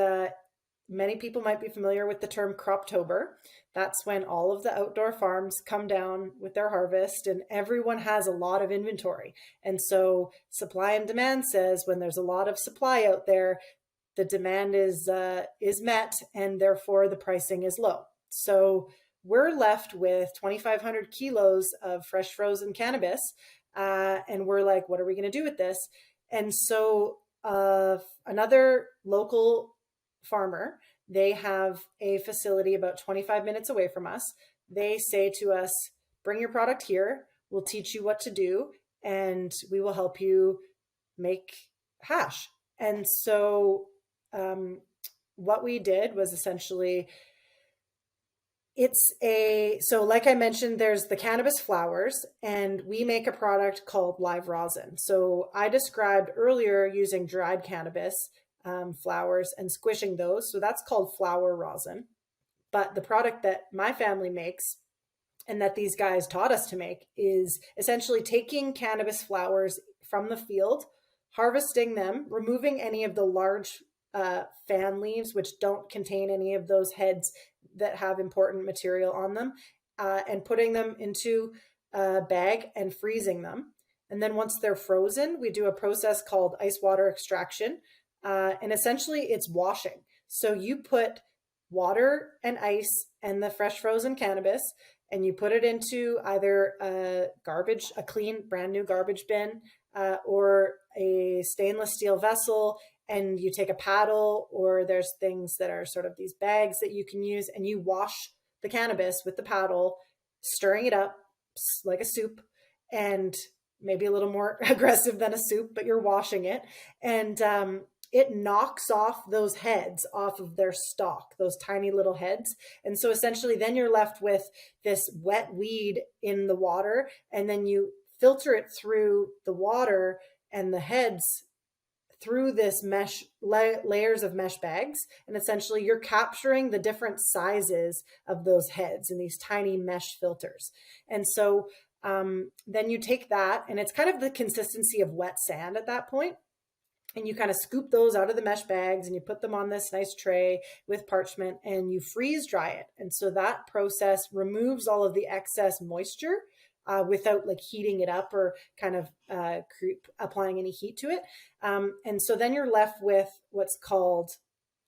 many people might be familiar with the term Croptober. That's when all of the outdoor farms come down with their harvest, and everyone has a lot of inventory. And so supply and demand says when there's a lot of supply out there, the demand is met, and therefore the pricing is low. So we're left with 2,500 kilos of fresh frozen cannabis. And we're like, what are we going to do with this? And so another local farmer, they have a facility about 25 minutes away from us. They say to us, bring your product here. We'll teach you what to do, and we will help you make hash. And so what we did was essentially, so like I mentioned, there's the cannabis flowers, and we make a product called live rosin. So I described earlier using dried cannabis flowers and squishing those. So that's called flower rosin. But the product that my family makes and that these guys taught us to make is essentially taking cannabis flowers from the field, harvesting them, removing any of the large fan leaves, which don't contain any of those heads that have important material on them, and putting them into a bag and freezing them. And then once they're frozen, we do a process called ice water extraction. And essentially it's washing. So you put water and ice and the fresh frozen cannabis, and you put it into either a clean, brand new garbage bin, or a stainless steel vessel, and you take a paddle, or there's things that are sort of these bags that you can use, and you wash the cannabis with the paddle, stirring it up like a soup, and maybe a little more aggressive than a soup, but you're washing it. And it knocks off those heads off of their stalk, those tiny little heads. And so essentially then you're left with this wet weed in the water, and then you filter it through the water and the heads through this mesh layers of mesh bags. And essentially you're capturing the different sizes of those heads in these tiny mesh filters. And so then you take that, and it's kind of the consistency of wet sand at that point. And you kind of scoop those out of the mesh bags, and you put them on this nice tray with parchment, and you freeze dry it. And so that process removes all of the excess moisture without like heating it up or kind of applying any heat to it. And so then you're left with what's called,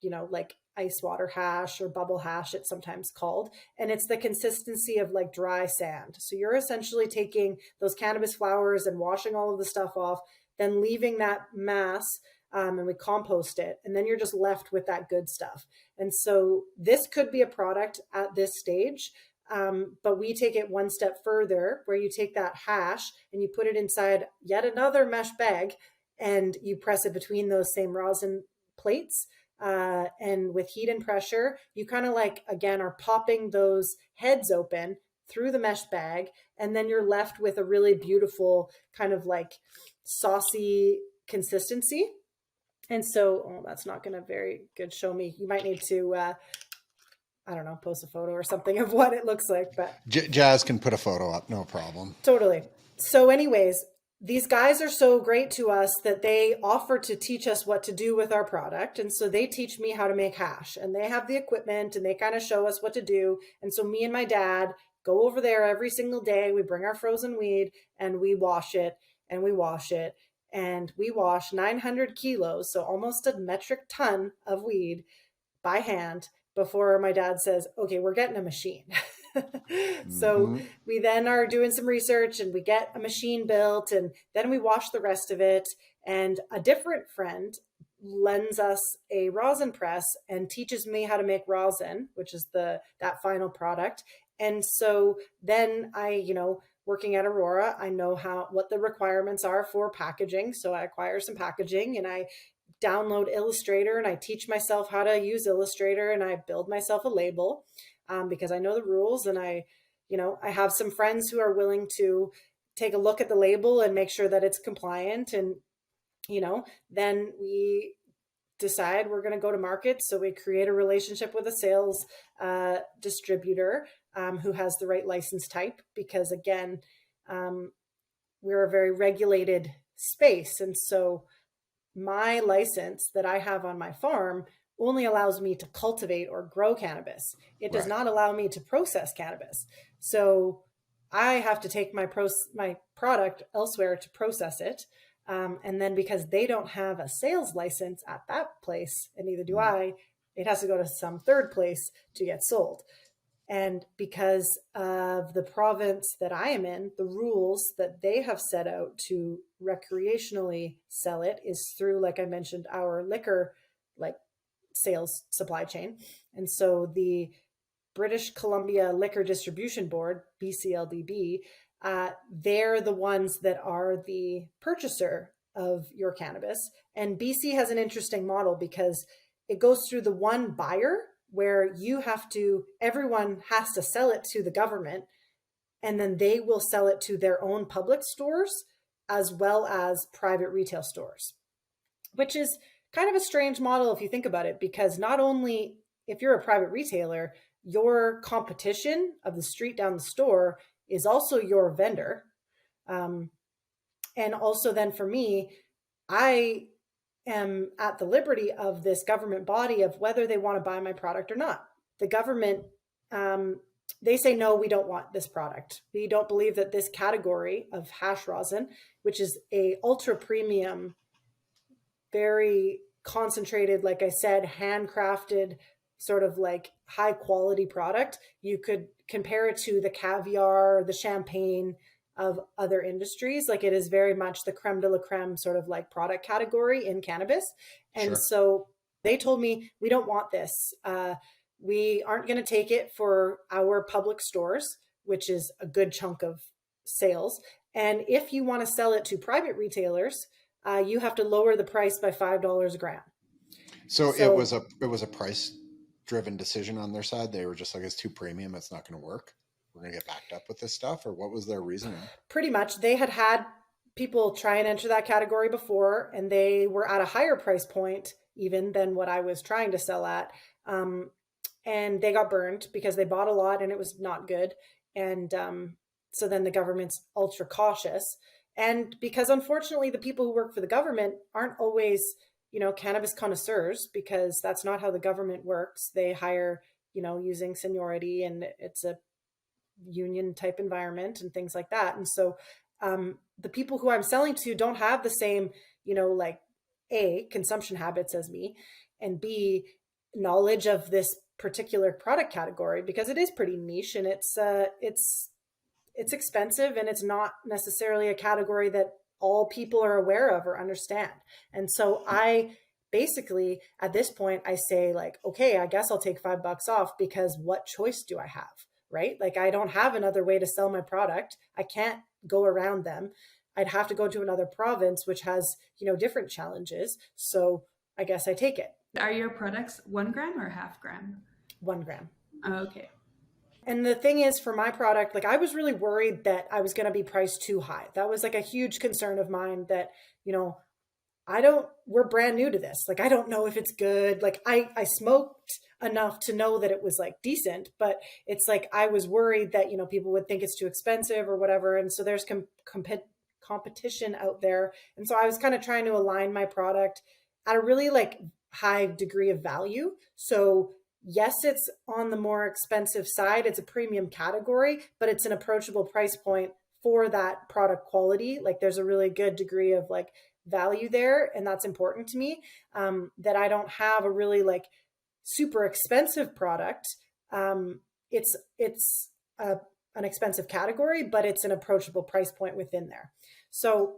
like ice water hash or bubble hash, it's sometimes called. And it's the consistency of like dry sand. So you're essentially taking those cannabis flowers and washing all of the stuff off, then leaving that mass, and we compost it. And then you're just left with that good stuff. And so this could be a product at this stage, but we take it one step further, where you take that hash and you put it inside yet another mesh bag, and you press it between those same rosin plates. And with heat and pressure, you kind of like, again, are popping those heads open through the mesh bag. And then you're left with a really beautiful kind of like saucy consistency. And so, that's not going to very good show me. You might need to, I don't know, post a photo or something of what it looks like, but Jazz can put a photo up. No problem. Totally. So anyways, these guys are so great to us that they offer to teach us what to do with our product. And so they teach me how to make hash, and they have the equipment, and they kind of show us what to do. And so me and my dad go over there every single day. We bring our frozen weed, and we wash it, and we wash it, and we wash 900 kilos, so almost a metric ton of weed by hand before my dad says, okay, we're getting a machine. So we then are doing some research, and we get a machine built, and then we wash the rest of it. And a different friend lends us a rosin press and teaches me how to make rosin, which is that final product. And so then I, working at Aurora, I know what the requirements are for packaging. So I acquire some packaging, and I download Illustrator, and I teach myself how to use Illustrator, and I build myself a label because I know the rules. And I have some friends who are willing to take a look at the label and make sure that it's compliant. And, then we decide we're going to go to market. So we create a relationship with a sales distributor who has the right license type, because again, we're a very regulated space. And so my license that I have on my farm only allows me to cultivate or grow cannabis. It does not allow me to process cannabis. So I have to take my product elsewhere to process it. And then because they don't have a sales license at that place, and neither do I, it has to go to some third place to get sold. And because of the province that I am in, the rules that they have set out to recreationally sell it is through, like I mentioned, our liquor like sales supply chain. And so the British Columbia Liquor Distribution Board, BCLDB, they're the ones that are the purchaser of your cannabis. And BC has an interesting model because it goes through the one buyer where everyone has to sell it to the government, and then they will sell it to their own public stores as well as private retail stores, which is kind of a strange model if you think about it, because not only if you're a private retailer, your competition of the street down the store is also your vendor. And also then for me, I am at the liberty of this government body of whether they want to buy my product or not. The government, they say, no, we don't want this product. We don't believe that this category of hash rosin, which is a ultra premium, very concentrated, like I said, handcrafted, sort of like high quality product. You could compare it to the caviar, the champagne of other industries. Like it is very much the creme de la creme sort of like product category in cannabis. And Sure. so they told me, we don't want this. We aren't going to take it for our public stores, which is a good chunk of sales. And if you want to sell it to private retailers, you have to lower the price by $5 a gram. So it was a price driven decision on their side. They were just like, it's too premium, it's not going to work, we're going to get backed up with this stuff? Or what was their reasoning? Pretty much. They had people try and enter that category before, and they were at a higher price point even than what I was trying to sell at. And they got burned because they bought a lot and it was not good. And so then the government's ultra cautious. And because unfortunately the people who work for the government aren't always, cannabis connoisseurs, because that's not how the government works. They hire, using seniority, and it's a union type environment and things like that. And so the people who I'm selling to don't have the same, like A, consumption habits as me, and B, knowledge of this particular product category, because it is pretty niche and it's expensive, and it's not necessarily a category that all people are aware of or understand. And so I basically, at this point, I say like, okay, I guess I'll take $5 off, because what choice do I have? Right? Like I don't have another way to sell my product. I can't go around them. I'd have to go to another province, which has, different challenges. So I guess I take it. Are your products 1 gram or half gram? 1 gram. Oh, okay. And the thing is, for my product, like I was really worried that I was going to be priced too high. That was like a huge concern of mine that, we're brand new to this. Like, I don't know if it's good. Like I smoked enough to know that it was like decent, but it's like, I was worried that, people would think it's too expensive or whatever. And so there's competition out there. And so I was kind of trying to align my product at a really like high degree of value. So yes, it's on the more expensive side. It's a premium category, but it's an approachable price point for that product quality. Like there's a really good degree of like value there. And that's important to me, that I don't have a really like super expensive product. It's an expensive category, but it's an approachable price point within there. So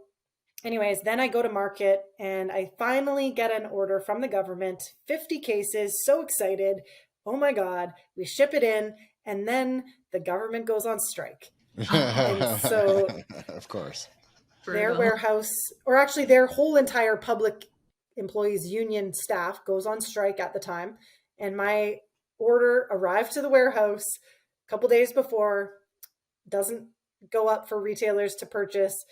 anyways, then I go to market and I finally get an order from the government, 50 cases, so excited. Oh my God, we ship it in, and then the government goes on strike. And so of course, their warehouse, or actually their whole entire public employees union staff goes on strike at the time. And my order arrived to the warehouse a couple days before, doesn't go up for retailers to purchase.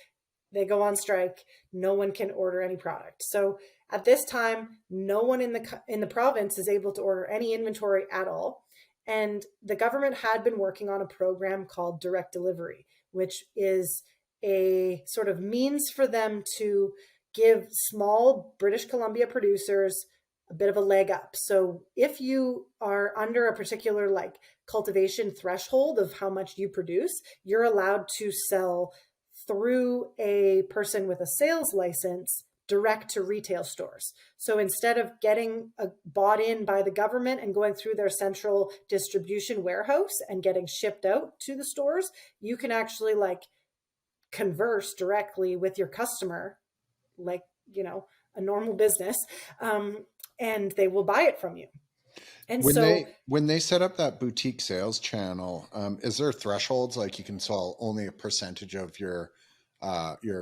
They go on strike. No one can order any product. So at this time, no one in the province is able to order any inventory at all. And the government had been working on a program called direct delivery, which is a sort of means for them to give small British Columbia producers a bit of a leg up. So if you are under a particular like cultivation threshold of how much you produce, you're allowed to sell through a person with a sales license direct to retail stores. So instead of getting bought in by the government and going through their central distribution warehouse and getting shipped out to the stores, you can actually like converse directly with your customer, like, you know, a normal business, and they will buy it from you. And when they set up that boutique sales channel, is there thresholds, like you can sell only a percentage of your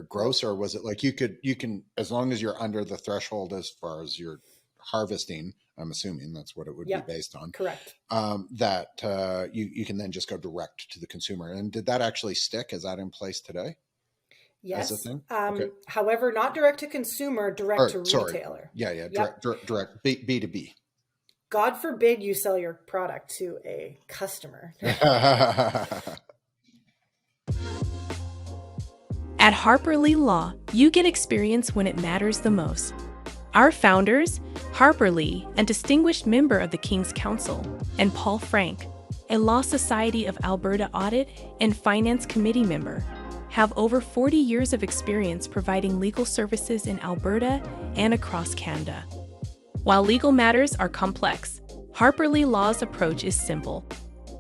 gross, or was it like you can, as long as you're under the threshold as far as your harvesting, I'm assuming that's what it would be based on. Correct. That you can then just go direct to the consumer. And did that actually stick? Is that in place today? Yes. As a thing? Okay. However, not direct to consumer, direct to retailer. Yeah. Yep. Direct B2B. God forbid you sell your product to a customer. At Harper Lee Law, you get experience when it matters the most. Our founders, Harper Lee, a distinguished member of the King's Council, and Paul Frank, a Law Society of Alberta Audit and Finance Committee member, have over 40 years of experience providing legal services in Alberta and across Canada. While legal matters are complex, Harper Lee Law's approach is simple.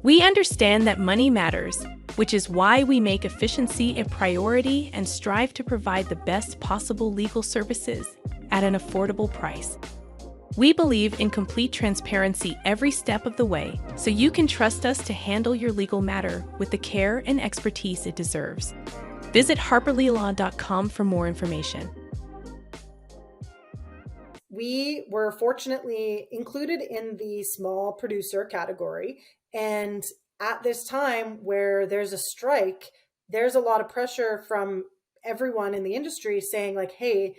We understand that money matters, which is why we make efficiency a priority and strive to provide the best possible legal services at an affordable price. We believe in complete transparency every step of the way, so you can trust us to handle your legal matter with the care and expertise it deserves. Visit harperleelaw.com for more information. We were fortunately included in the small producer category. And at this time where there's a strike, there's a lot of pressure from everyone in the industry saying like, hey,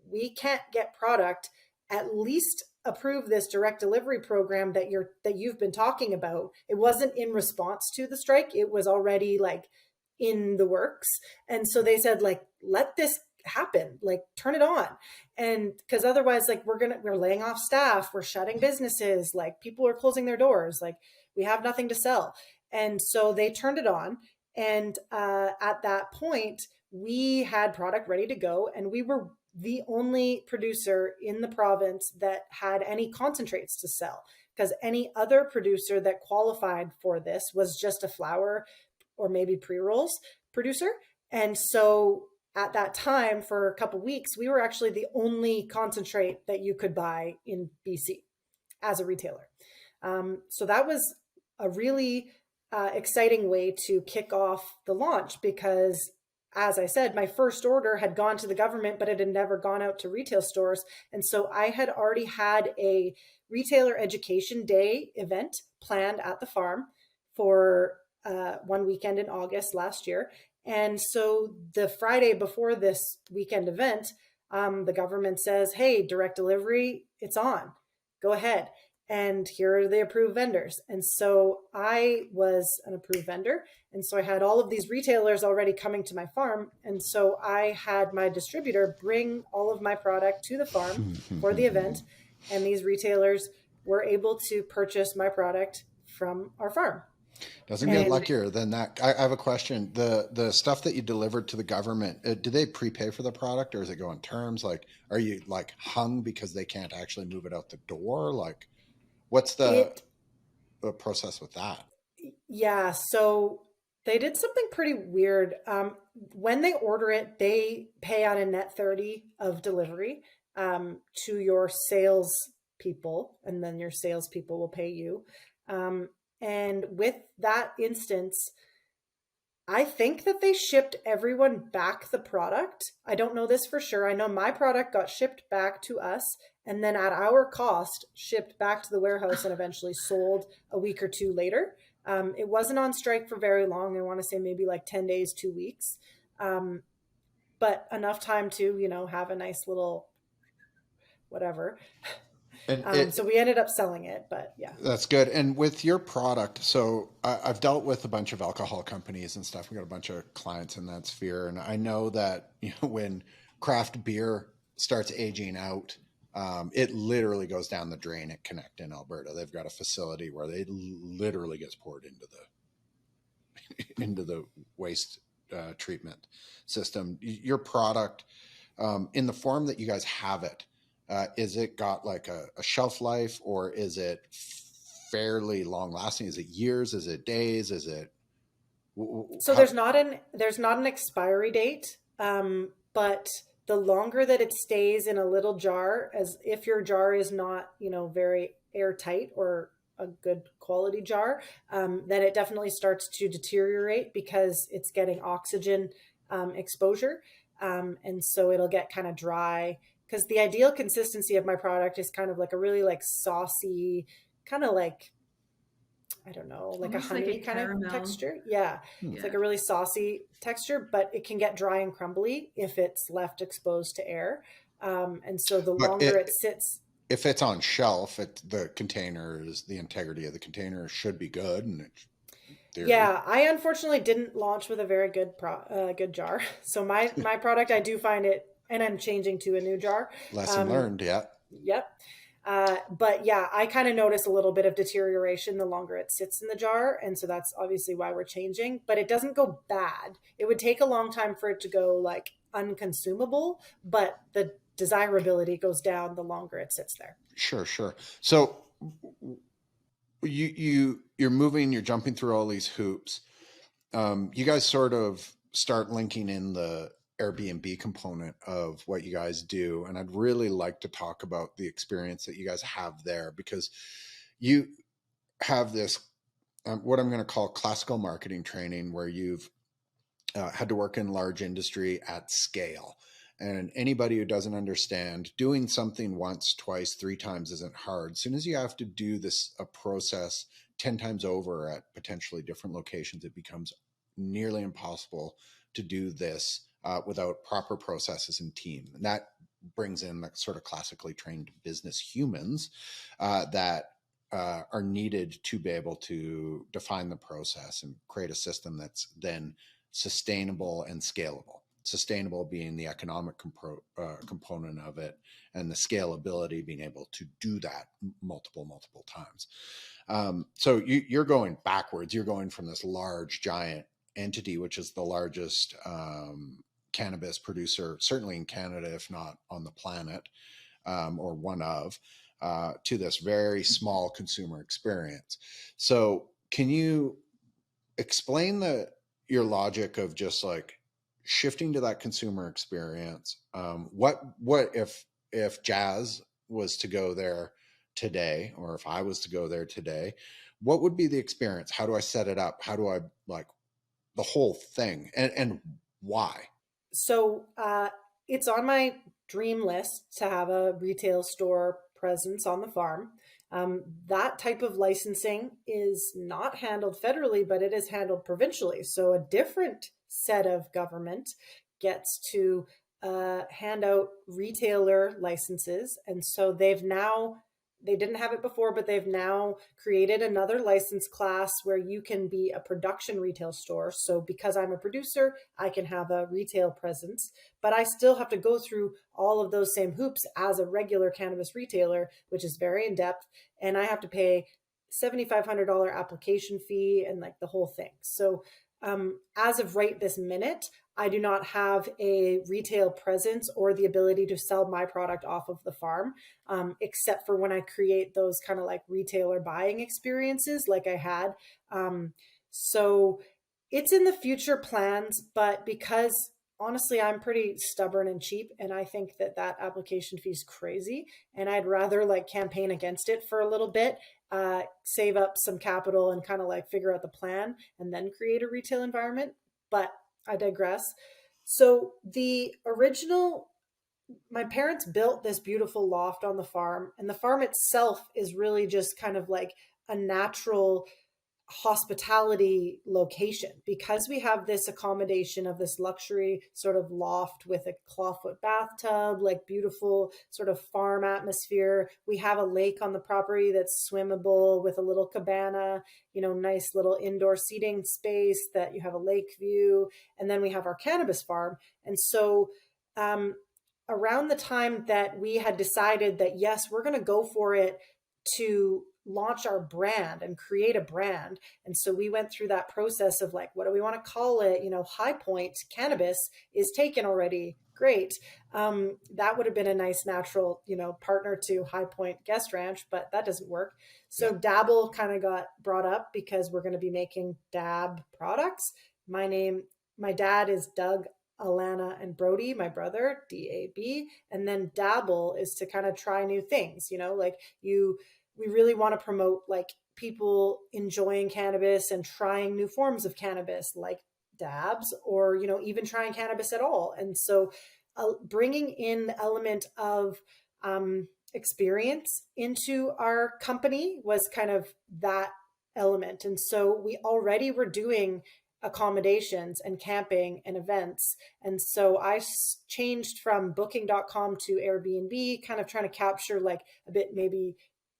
we can't get product, at least approve this direct delivery program that you've been talking about. It wasn't in response to the strike. It was already like in the works. And so they said like, let this happen, like turn it on. And because otherwise like we're laying off staff, we're shutting businesses, like people are closing their doors, like we have nothing to sell. And so they turned it on. And at that point, we had product ready to go. And we were the only producer in the province that had any concentrates to sell, because any other producer that qualified for this was just a flower or maybe pre-rolls producer. And so at that time, for a couple of weeks, we were actually the only concentrate that you could buy in BC as a retailer. So that was a really exciting way to kick off the launch, because as I said, my first order had gone to the government, but it had never gone out to retail stores. And so I had already had a retailer education day event planned at the farm for one weekend in August last year. And so the Friday before this weekend event, the government says, hey, direct delivery, it's on, go ahead. And here are the approved vendors. And so I was an approved vendor. And so I had all of these retailers already coming to my farm. And so I had my distributor bring all of my product to the farm for the event. And these retailers were able to purchase my product from our farm. Doesn't get luckier than that. I have a question. The stuff that you delivered to the government, do they prepay for the product, or does it go on terms? Like, are you like hung because they can't actually move it out the door? Like, what's the process with that? Yeah, so they did something pretty weird. When they order it, they pay on a net 30 of delivery to your sales people, and then your sales people will pay you. And with that instance, I think that they shipped everyone back the product. I don't know this for sure. I know my product got shipped back to us, and then at our cost, shipped back to the warehouse and eventually sold a week or two later. It wasn't on strike for very long. I want to say maybe like 10 days, 2 weeks. But enough time to, have a nice little whatever. And so we ended up selling it, but yeah. That's good. And with your product, so I've dealt with a bunch of alcohol companies and stuff. We got a bunch of clients in that sphere. And I know that when craft beer starts aging out, it literally goes down the drain at Connect in Alberta. They've got a facility where they literally gets poured into the waste treatment system. Your product, in the form that you guys have it, is it got like a shelf life, or is it fairly long lasting? Is it years? Is it days? Is it? So there's not an expiry date, but the longer that it stays in a little jar, as if your jar is not, very airtight or a good quality jar, then it definitely starts to deteriorate because it's getting oxygen exposure. And so it'll get kind of dry, because the ideal consistency of my product is kind of like a really like saucy, kind of like, I don't know, like Almost a honey like a kind of caramel. texture. Yeah. It's like a really saucy texture, but it can get dry and crumbly if it's left exposed to air. And so the But longer it sits. if it's on shelf, the integrity of the container should be good. And Yeah, I unfortunately didn't launch with a very good good jar. So my product, I do find it, and I'm changing to a new jar. Lesson learned, yeah. Yep. But yeah, I kind of notice a little bit of deterioration the longer it sits in the jar. And so that's obviously why we're changing, but it doesn't go bad. It would take a long time for it to go like unconsumable, but the desirability goes down the longer it sits there. Sure. So you're moving, you're jumping through all these hoops. You guys sort of start linking in the Airbnb component of what you guys do. And I'd really like to talk about the experience that you guys have there, because you have this, what I'm going to call classical marketing training, where you've had to work in large industry at scale. And anybody who doesn't understand, doing something once, twice, 3 times isn't hard. As soon as you have to do a process 10 times over at potentially different locations, it becomes nearly impossible to do this without proper processes and team. And that brings in the sort of classically trained business humans that are needed to be able to define the process and create a system that's then sustainable and scalable. Sustainable being the economic component of it, and the scalability being able to do that multiple times. So you're going backwards. You're going from this large, giant entity, which is the largest cannabis producer, certainly in Canada, if not on the planet, or one of, to this very small consumer experience. So can you explain your logic of just like shifting to that consumer experience? What if Jazz was to go there today, or if I was to go there today, what would be the experience? How do I set it up? How do I like the whole thing, and why? So it's on my dream list to have a retail store presence on the farm. That type of licensing is not handled federally, but it is handled provincially. So a different set of government gets to hand out retailer licenses. And so they didn't have it before, but they've now created another license class where you can be a production retail store. So because I'm a producer, I can have a retail presence, but I still have to go through all of those same hoops as a regular cannabis retailer, which is very in depth. And I have to pay $7,500 application fee and like the whole thing. So as of right this minute, I do not have a retail presence or the ability to sell my product off of the farm, except for when I create those kind of like retailer buying experiences like I had. So it's in the future plans, but because honestly, I'm pretty stubborn and cheap, and I think that application fee is crazy, and I'd rather like campaign against it for a little bit, save up some capital and kind of like figure out the plan and then create a retail environment. But I digress. So my parents built this beautiful loft on the farm, and the farm itself is really just kind of like a natural hospitality location, because we have this accommodation of this luxury sort of loft with a clawfoot bathtub, like beautiful sort of farm atmosphere. We have a lake on the property that's swimmable with a little cabana, nice little indoor seating space that you have a lake view. And then we have our cannabis farm. And so around the time that we had decided that, yes, we're going to go for it to launch our brand and create a brand. And so we went through that process of like, what do we want to call it? High Point Cannabis is taken already. great. That would have been a nice natural, partner to High Point Guest Ranch, but that doesn't work. So Dabble kind of got brought up because we're going to be making dab products. My dad is Doug, Alana, and Brody, my brother, DAB. And then Dabble is to kind of try new things, we really want to promote like people enjoying cannabis and trying new forms of cannabis like dabs, or even trying cannabis at all. And so bringing in the element of experience into our company was kind of that element. And so we already were doing accommodations and camping and events. And so I changed from booking.com to Airbnb, kind of trying to capture like a bit maybe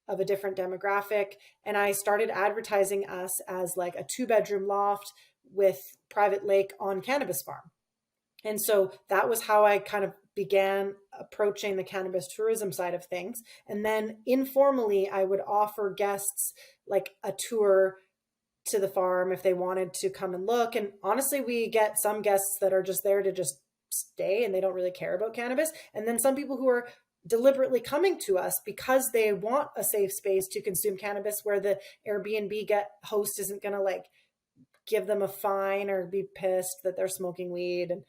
of a different demographic. And I started advertising us as like a 2-bedroom loft with private lake on cannabis farm. And so that was how I kind of began approaching the cannabis tourism side of things. And then informally, I would offer guests like a tour to the farm if they wanted to come and look. And honestly, we get some guests that are just there to just stay and they don't really care about cannabis. And then some people who are deliberately coming to us because they want a safe space to consume cannabis, where the Airbnb host isn't going to like give them a fine or be pissed that they're smoking weed. And,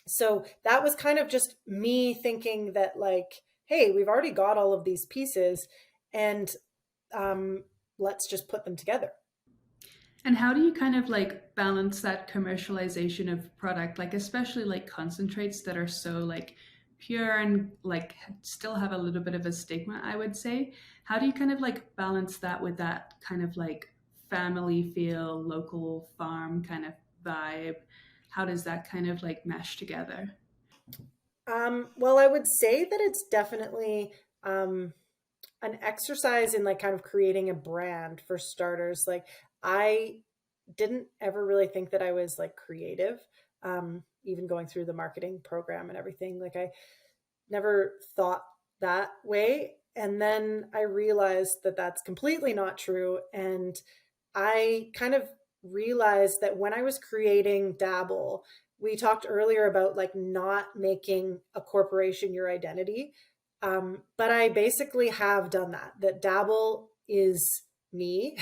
so that was kind of just me thinking that like, hey, we've already got all of these pieces and let's just put them together. And how do you kind of like balance that commercialization of product, like especially like concentrates that are so like pure and like still have a little bit of a stigma, I would say? How do you kind of like balance that with that kind of like family feel, local farm kind of vibe? How does that kind of like mesh together? Well, I would say that it's definitely an exercise in like kind of creating a brand for starters. Like I didn't ever really think that I was like creative, even going through the marketing program and everything. Like I never thought that way. And then I realized that that's completely not true. And I kind of realized that when I was creating Dabble, we talked earlier about like not making a corporation your identity. But I basically have done that Dabble is me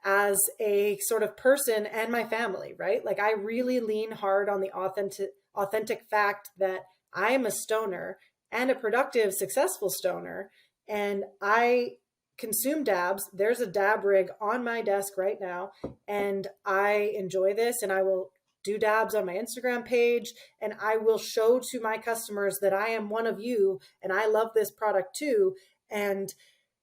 as a sort of person and my family, right? Like I really lean hard on the authentic fact that I am a stoner and a productive, successful stoner. And I consume dabs. There's a dab rig on my desk right now. And I enjoy this, and I will do dabs on my Instagram page. And I will show to my customers that I am one of you and I love this product too. And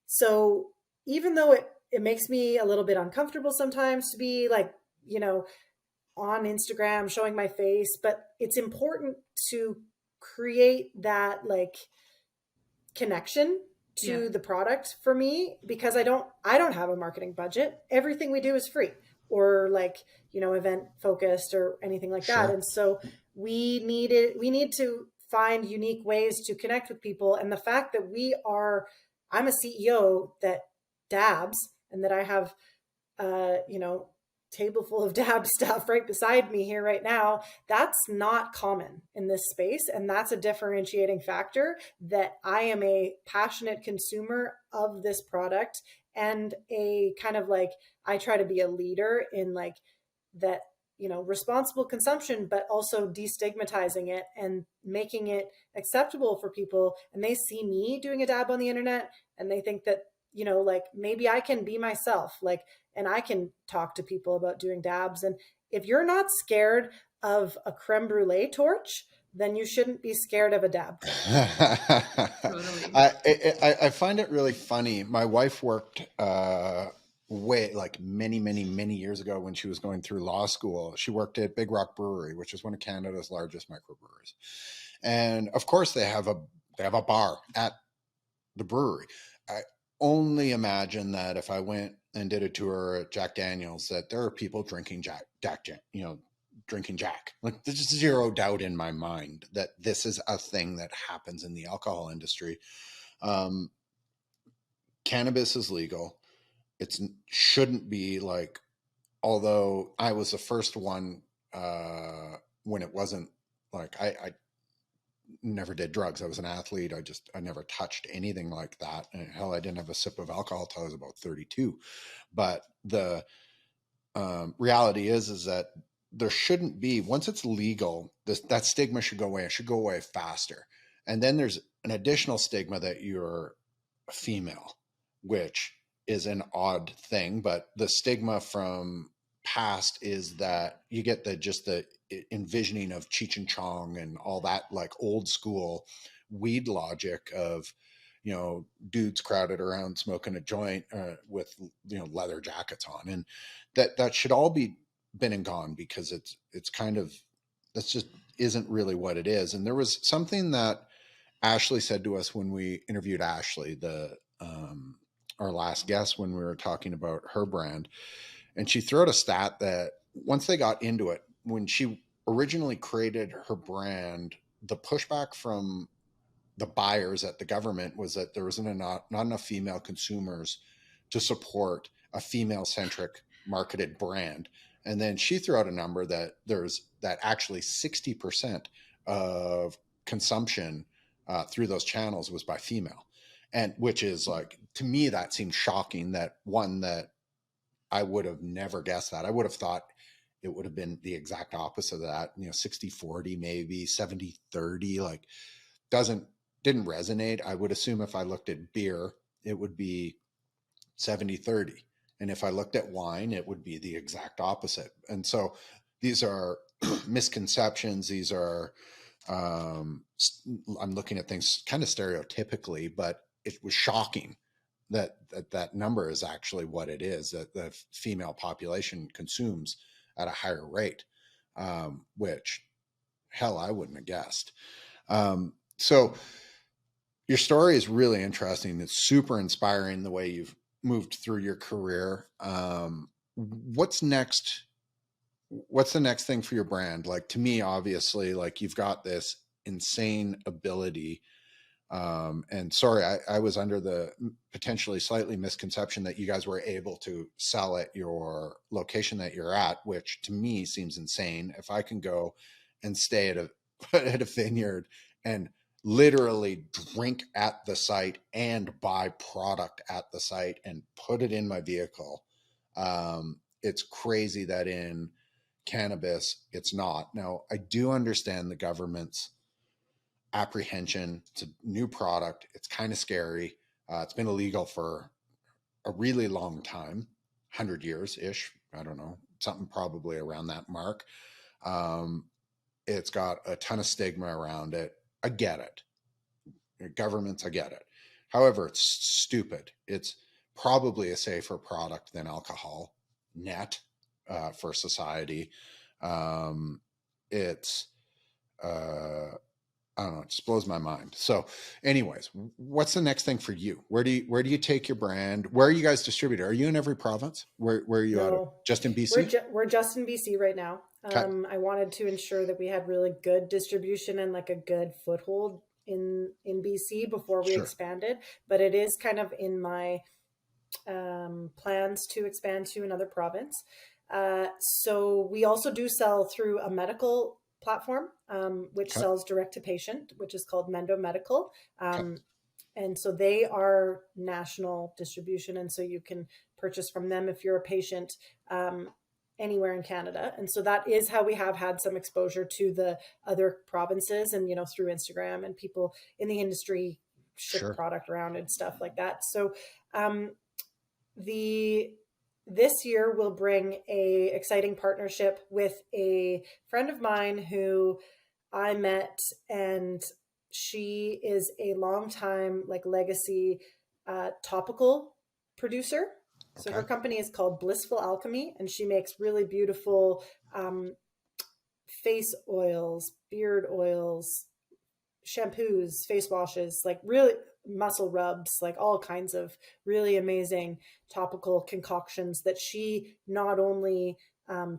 so even though it makes me a little bit uncomfortable sometimes to be like, on Instagram showing my face, but it's important to create that like connection to the product for me, because I don't have a marketing budget. Everything we do is free or like, event focused or anything like that. And so we need to find unique ways to connect with people. And the fact that I'm a CEO that dabs and that I have, table full of dab stuff right beside me here right now, that's not common in this space. And that's a differentiating factor, that I am a passionate consumer of this product and a kind of like, I try to be a leader in like that, responsible consumption, but also destigmatizing it and making it acceptable for people. And they see me doing a dab on the internet and they think that, like maybe I can be myself, like, and I can talk to people about doing dabs. And if you're not scared of a creme brulee torch, then you shouldn't be scared of a dab. Totally. I find it really funny. My wife worked way like many years ago when she was going through law school. She worked at Big Rock Brewery, which is one of Canada's largest microbreweries. And of course they have a bar at the brewery. I only imagine that if I went and did a tour at Jack Daniel's, that there are people drinking drinking Jack. Like there's just zero doubt in my mind that this is a thing that happens in the alcohol industry. Cannabis is legal. It shouldn't be like, although I was the first one when it wasn't like I never did drugs. I was an athlete. I never touched anything like that. And hell, I didn't have a sip of alcohol till I was about 32. But the reality is that there shouldn't be, once it's legal, that stigma should go away. It should go away faster. And then there's an additional stigma that you're a female, which is an odd thing, but the stigma from past is that you get the envisioning of Cheech and Chong and all that, like old school weed logic of, dudes crowded around smoking a joint with, leather jackets on. And that should all be been and gone, because it's kind of, that's just isn't really what it is. And there was something that Ashley said to us when we interviewed Ashley, our last guest, when we were talking about her brand. And she threw out a stat that once they got into it, when she originally created her brand, the pushback from the buyers at the government was that there wasn't not enough female consumers to support a female-centric marketed brand. And then she threw out a number that actually 60% of consumption through those channels was by female. And which is, like, to me, that seems shocking, that I would have never guessed that. I would have thought it would have been the exact opposite of that, 60-40, maybe 70-30, like didn't resonate. I would assume if I looked at beer, it would be 70-30. And if I looked at wine, it would be the exact opposite. And so these are misconceptions. These are, I'm looking at things kind of stereotypically, but it was shocking that number is actually what it is, that the female population consumes at a higher rate, which, hell, I wouldn't have guessed. So your story is really interesting. It's super inspiring, the way you've moved through your career. What's next? What's the next thing for your brand? Like, to me, obviously, like, you've got this insane ability. And sorry, I was under the potentially slightly misconception that you guys were able to sell at your location that you're at, which to me seems insane. If I can go and stay at a vineyard and literally drink at the site and buy product at the site and put it in my vehicle, it's crazy that in cannabis it's not. Now, I do understand the government's apprehension. It's a new product. It's kind of scary. It's been illegal for a really long time, 100 years ish. I don't know, something probably around that mark. It's got a ton of stigma around it. I get it. Governments, I get it. However, it's stupid. It's probably a safer product than alcohol net for society. It's I don't know, it just blows my mind. So anyways, what's the next thing for you? Where do you take your brand? Where are you guys distributed? Are you in every province? Where are you out of? Just in BC? We're just in BC right now. Okay. I wanted to ensure that we had really good distribution and like a good foothold in BC before we expanded, but it is kind of in my plans to expand to another province. So we also do sell through a medical platform, which sells direct to patient, which is called Mendo Medical. And so they are national distribution. And so you can purchase from them if you're a patient anywhere in Canada. And so that is how we have had some exposure to the other provinces and, through Instagram, and people in the industry ship product around and stuff like that. So this year we'll bring a exciting partnership with a friend of mine who I met, and she is a longtime legacy topical producer. So her company is called Blissful Alchemy, and she makes really beautiful face oils, beard oils, shampoos, face washes, really muscle rubs, all kinds of really amazing topical concoctions that she not only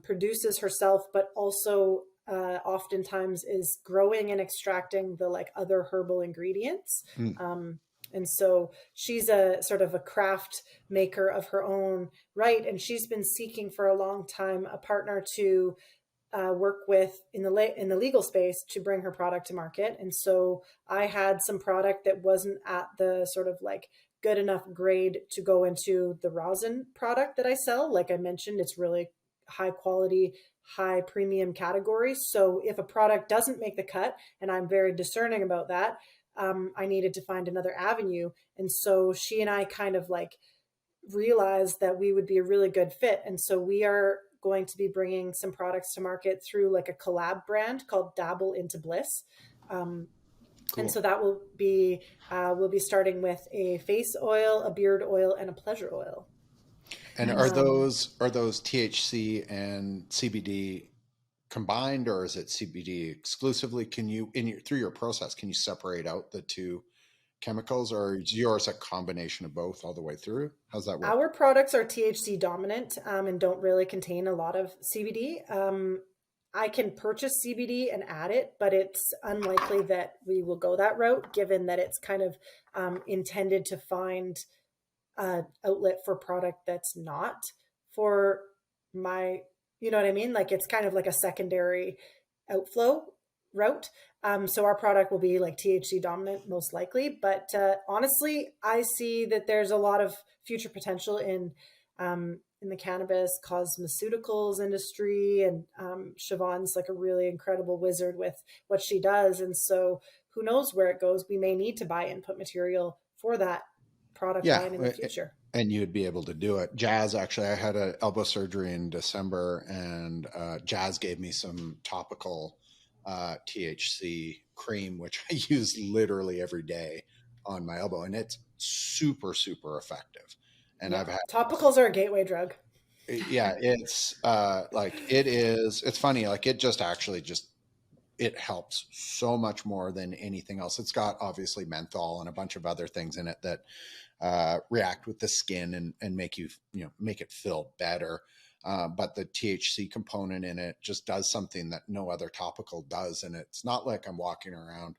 produces herself, but also oftentimes is growing and extracting the other herbal ingredients. And so she's a sort of a craft maker of her own right. And she's been seeking for a long time a partner to work with in the legal space to bring her product to market. And so I had some product that wasn't at the sort of like good enough grade to go into the rosin product that I sell. Like I mentioned, it's really high quality, high premium category. So if a product doesn't make the cut, and I'm very discerning about that, I needed to find another avenue. And so she and I kind of like realized that we would be a really good fit. And so we are going to be bringing some products to market through like a collab brand called Dabble into Bliss. Cool. And so that will be, we'll be starting with a face oil, a beard oil, and a pleasure oil. And are those THC and CBD combined, or is it CBD exclusively? Can you, through your process, can you separate out the two chemicals, or is yours a combination of both all the way through? How's that work? Our products are THC dominant and don't really contain a lot of CBD. I can purchase CBD and add it, but it's unlikely that we will go that route, given that it's kind of intended to find an outlet for product that's not for my, you know what I mean? Like it's kind of like a secondary outflow route. So our product will be like THC dominant most likely, but honestly, I see that there's a lot of future potential in the cannabis cosmeceuticals industry, and Siobhan's like a really incredible wizard with what she does. And so who knows where it goes? We may need to buy input material for that product line in the future. And you'd be able to do it. Jazz, actually, I had an elbow surgery in December, and Jazz gave me some topical THC cream, which I use literally every day on my elbow, and it's super, super effective. And I've had topicals are a gateway drug. Yeah, it's it's funny, like it just actually it helps so much more than anything else. It's got obviously menthol and a bunch of other things in it that react with the skin and make make it feel better. But the THC component in it just does something that no other topical does. And it's not like I'm walking around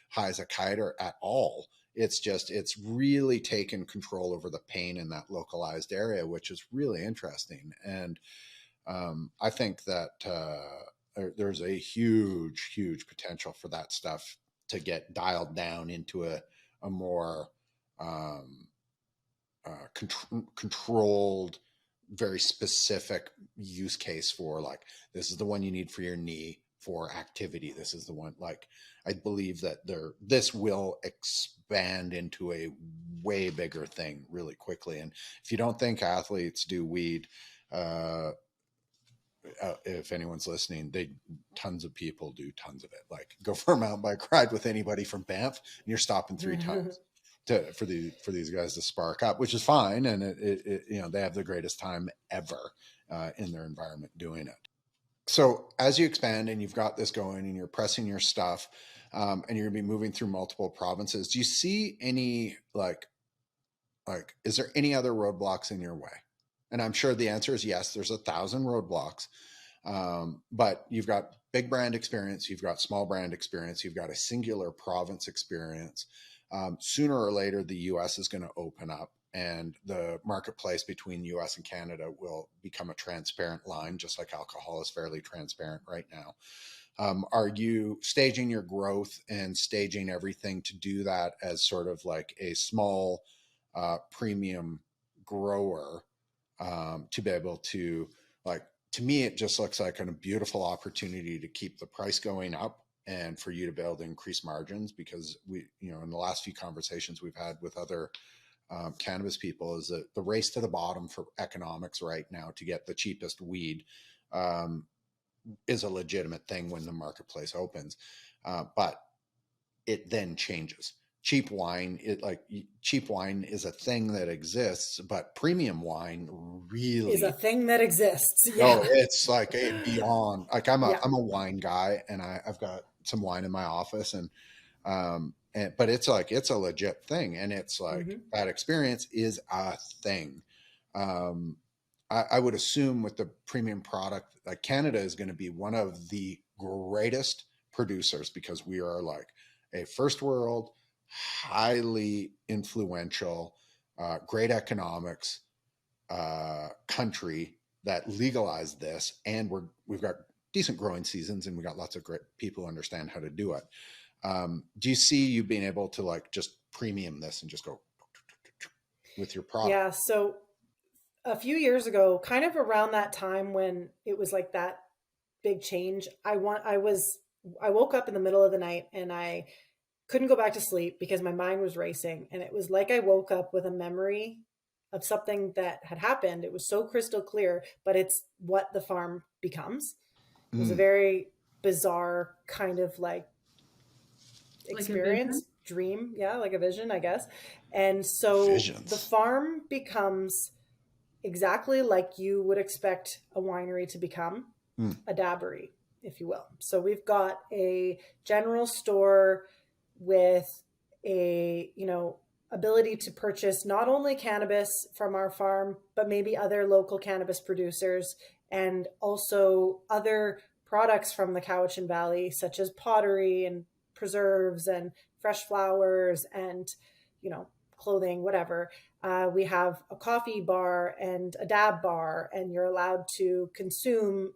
high as a kite or at all. It's really taken control over the pain in that localized area, which is really interesting. And I think that there's a huge, huge potential for that stuff to get dialed down into a more controlled, very specific use case for like, this is the one you need for your knee for activity. This is the one, like, I believe that this will expand into a way bigger thing really quickly. And if you don't think athletes do weed, if anyone's listening, tons of people do tons of it. Like, go for a mountain bike ride with anybody from Banff, and you're stopping 3 times for these guys to spark up, which is fine. And it they have the greatest time ever in their environment doing it. So as you expand and you've got this going and you're pressing your stuff, and you're gonna be moving through multiple provinces, do you see any like is there any other roadblocks in your way? And I'm sure the answer is yes. There's 1,000 roadblocks, but you've got big brand experience, you've got small brand experience, you've got a singular province experience. Sooner or later, the U.S. is going to open up, and the marketplace between U.S. and Canada will become a transparent line, just like alcohol is fairly transparent right now. Are you staging your growth and staging everything to do that as sort of like a small premium grower to be able to, like, to me, it just looks like a beautiful opportunity to keep the price going up and for you to be able to increase margins, because we, in the last few conversations we've had with other cannabis people, is that the race to the bottom for economics right now to get the cheapest weed is a legitimate thing when the marketplace opens. But it then changes. Cheap wine is a thing that exists, but premium wine really is a thing that exists. Yeah. Oh, it's like beyond. Like I'm a wine guy, and I've got some wine in my office, but it's like, it's a legit thing, and it's like that experience is a thing. I would assume with the premium product, like Canada is going to be one of the greatest producers, because we are like a first world, highly influential, great economics country that legalized this, and we've got decent growing seasons, and we got lots of great people who understand how to do it. Do you see you being able to like just premium this and just go with your product? Yeah. So a few years ago, kind of around that time when it was like that big change, I woke up in the middle of the night and I couldn't go back to sleep because my mind was racing. And it was like I woke up with a memory of something that had happened. It was so crystal clear, but it's what the farm becomes. It was a very bizarre kind of like experience, dream. Yeah, like a vision, I guess. And so Visions. the farm becomes exactly like you would expect a winery to become, a dabbery, if you will. So we've got a general store with a, ability to purchase not only cannabis from our farm, but maybe other local cannabis producers, and also other products from the Cowichan Valley, such as pottery and preserves and fresh flowers and, clothing, whatever. We have a coffee bar and a dab bar, and you're allowed to consume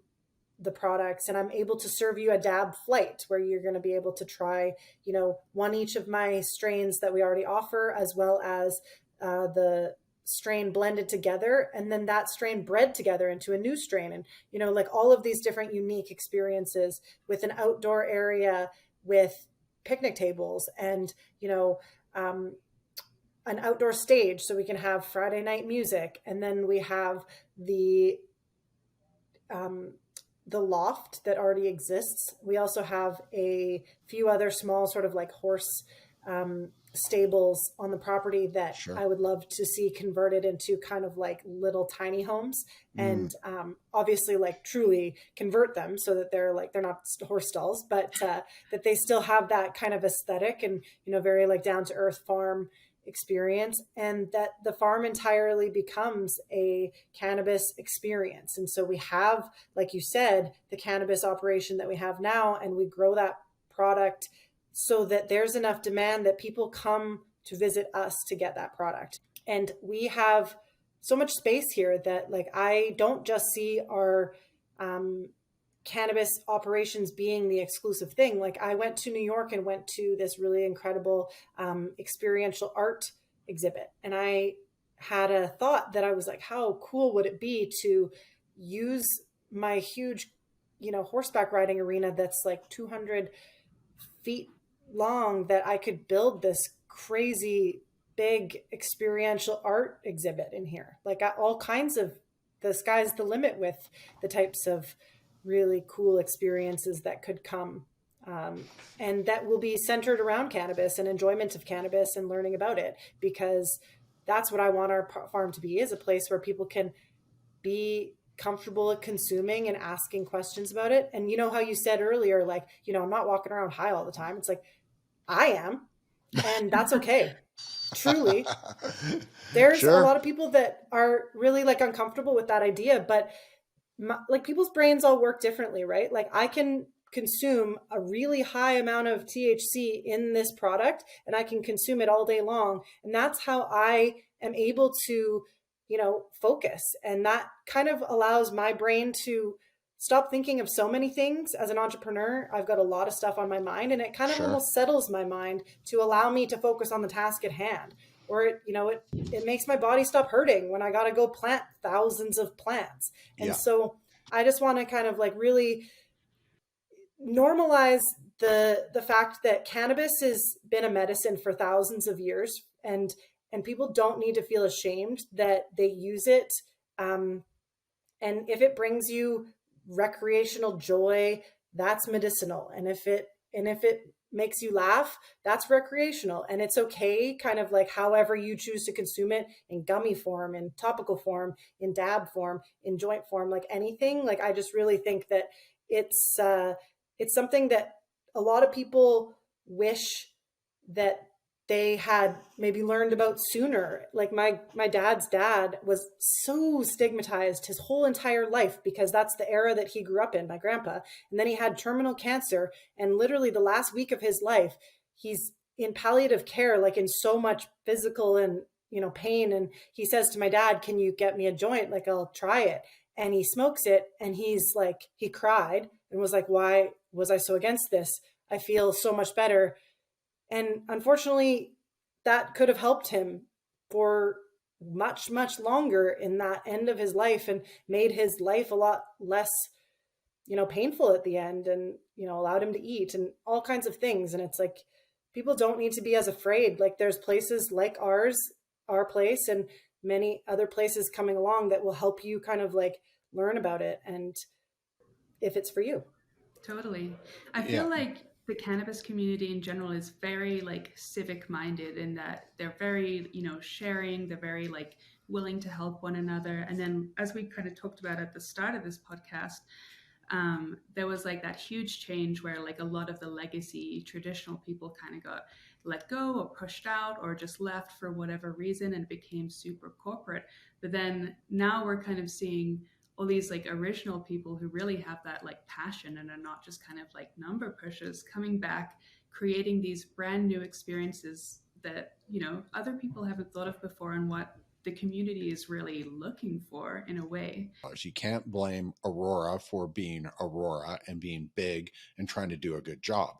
the products, and I'm able to serve you a dab flight where you're going to be able to try, one each of my strains that we already offer, as well as the strain blended together, and then that strain bred together into a new strain. And, like all of these different unique experiences with an outdoor area with picnic tables and, an outdoor stage so we can have Friday night music. And then we have the loft that already exists. We also have a few other small sort of like horse stables on the property that I would love to see converted into kind of like little tiny homes, and obviously like truly convert them so that they're not horse stalls, but that they still have that kind of aesthetic and, very like down to earth farm experience, and that the farm entirely becomes a cannabis experience. And so we have, like you said, the cannabis operation that we have now, and we grow that product so that there's enough demand that people come to visit us to get that product. And we have so much space here that like I don't just see our cannabis operations being the exclusive thing. Like I went to New York and went to this really incredible experiential art exhibit. And I had a thought that I was like, how cool would it be to use my huge, horseback riding arena that's like 200 feet long, that I could build this crazy big experiential art exhibit in here. Like all kinds of, the sky's the limit with the types of really cool experiences that could come, and that will be centered around cannabis and enjoyment of cannabis and learning about it, because that's what I want our farm to be, is a place where people can be comfortable at consuming and asking questions about it. And how you said earlier, like, I'm not walking around high all the time. It's like, I am, and that's okay. Truly. There's a lot of people that are really like uncomfortable with that idea, but like people's brains all work differently, right? Like I can consume a really high amount of THC in this product, and I can consume it all day long. And that's how I am able to, focus. And that kind of allows my brain to stop thinking of so many things. As an entrepreneur, I've got a lot of stuff on my mind, and it kind of almost settles my mind to allow me to focus on the task at hand. Or it makes my body stop hurting when I got to go plant thousands of plants. And so I just want to kind of like really normalize the fact that cannabis has been a medicine for thousands of years, and people don't need to feel ashamed that they use it. And if it brings you recreational joy, that's medicinal. And if it makes you laugh, that's recreational. And it's okay, kind of like however you choose to consume it, in gummy form, in topical form, in dab form, in joint form, like anything. Like I just really think that it's something that a lot of people wish that they had maybe learned about sooner. Like my dad's dad was so stigmatized his whole entire life because that's the era that he grew up in, my grandpa. And then he had terminal cancer, and literally the last week of his life, he's in palliative care, like in so much physical and, pain. And he says to my dad, "Can you get me a joint? Like I'll try it." And he smokes it, and he's like, he cried, and was like, why was I so against this? I feel so much better. And unfortunately, that could have helped him for much, much longer in that end of his life and made his life a lot less, painful at the end, and, allowed him to eat and all kinds of things. And it's like, people don't need to be as afraid. Like, there's places like our place, and many other places coming along that will help you kind of like learn about it, and if it's for you. Totally. I feel like the cannabis community in general is very like civic minded, in that they're very, sharing, they're very like willing to help one another. And then, as we kind of talked about at the start of this podcast, there was like that huge change where like a lot of the legacy traditional people kind of got let go or pushed out or just left for whatever reason, and it became super corporate. But then now we're kind of seeing all these like original people who really have that like passion and are not just kind of like number pushers coming back, creating these brand new experiences that, other people haven't thought of before, and what the community is really looking for in a way. You can't blame Aurora for being Aurora and being big and trying to do a good job.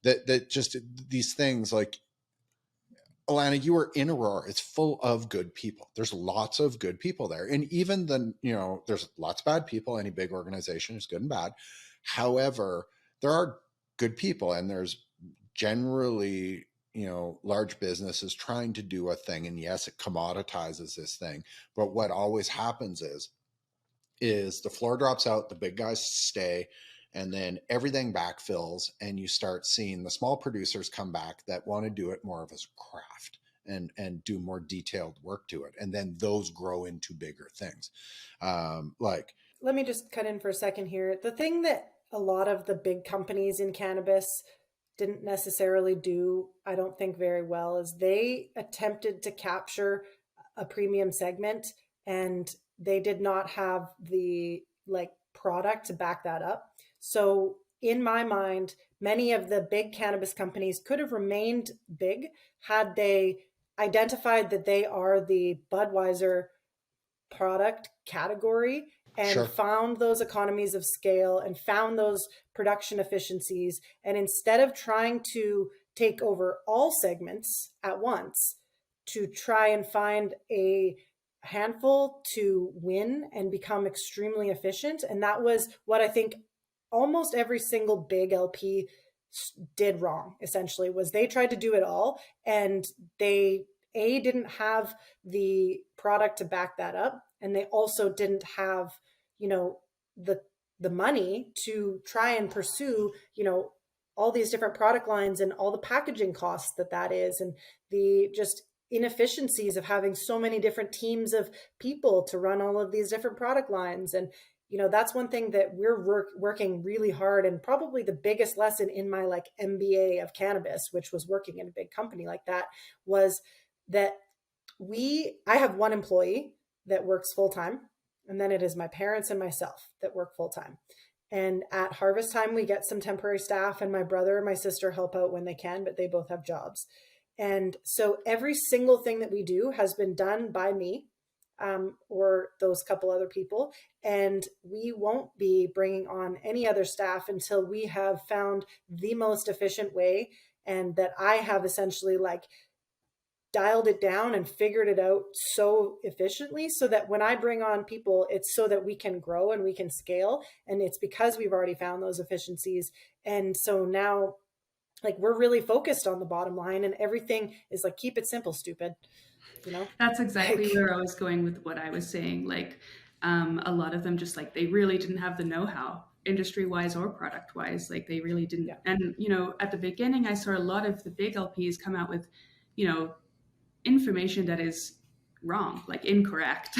That just these things like, Alana, you were in Aurora. It's full of good people. There's lots of good people there. And even there's lots of bad people. Any big organization is good and bad. However, there are good people, and there's generally, large businesses trying to do a thing. And yes, it commoditizes this thing. But what always happens is the floor drops out, the big guys stay, and then everything backfills, and you start seeing the small producers come back that want to do it more of as a craft and do more detailed work to it. And then those grow into bigger things. Let me just cut in for a second here. The thing that a lot of the big companies in cannabis didn't necessarily do, I don't think, very well, is they attempted to capture a premium segment, and they did not have the product to back that up. So in my mind, many of the big cannabis companies could have remained big had they identified that they are the Budweiser product category and found those economies of scale and found those production efficiencies. And instead of trying to take over all segments at once, to try and find a handful to win and become extremely efficient. And that was what I think almost every single big LP did wrong, essentially, was they tried to do it all, and they didn't have the product to back that up, and they also didn't have the money to try and pursue all these different product lines and all the packaging costs that is, and the just inefficiencies of having so many different teams of people to run all of these different product lines. And that's one thing that we're working really hard, and probably the biggest lesson in my MBA of cannabis, which was working in a big company like that, was that I have one employee that works full-time, and then it is my parents and myself that work full-time. And at harvest time, we get some temporary staff, and my brother and my sister help out when they can, but they both have jobs. And so every single thing that we do has been done by me, or those couple other people. And we won't be bringing on any other staff until we have found the most efficient way, and that I have essentially dialed it down and figured it out so efficiently, so that when I bring on people, it's so that we can grow and we can scale. And it's because we've already found those efficiencies. And so now we're really focused on the bottom line, and everything is keep it simple, stupid. That's exactly where I was going with what I was saying. A lot of them just they really didn't have the know-how, industry wise or product wise. They really didn't. Yeah. And at the beginning, I saw a lot of the big LPs come out with information that is wrong, incorrect.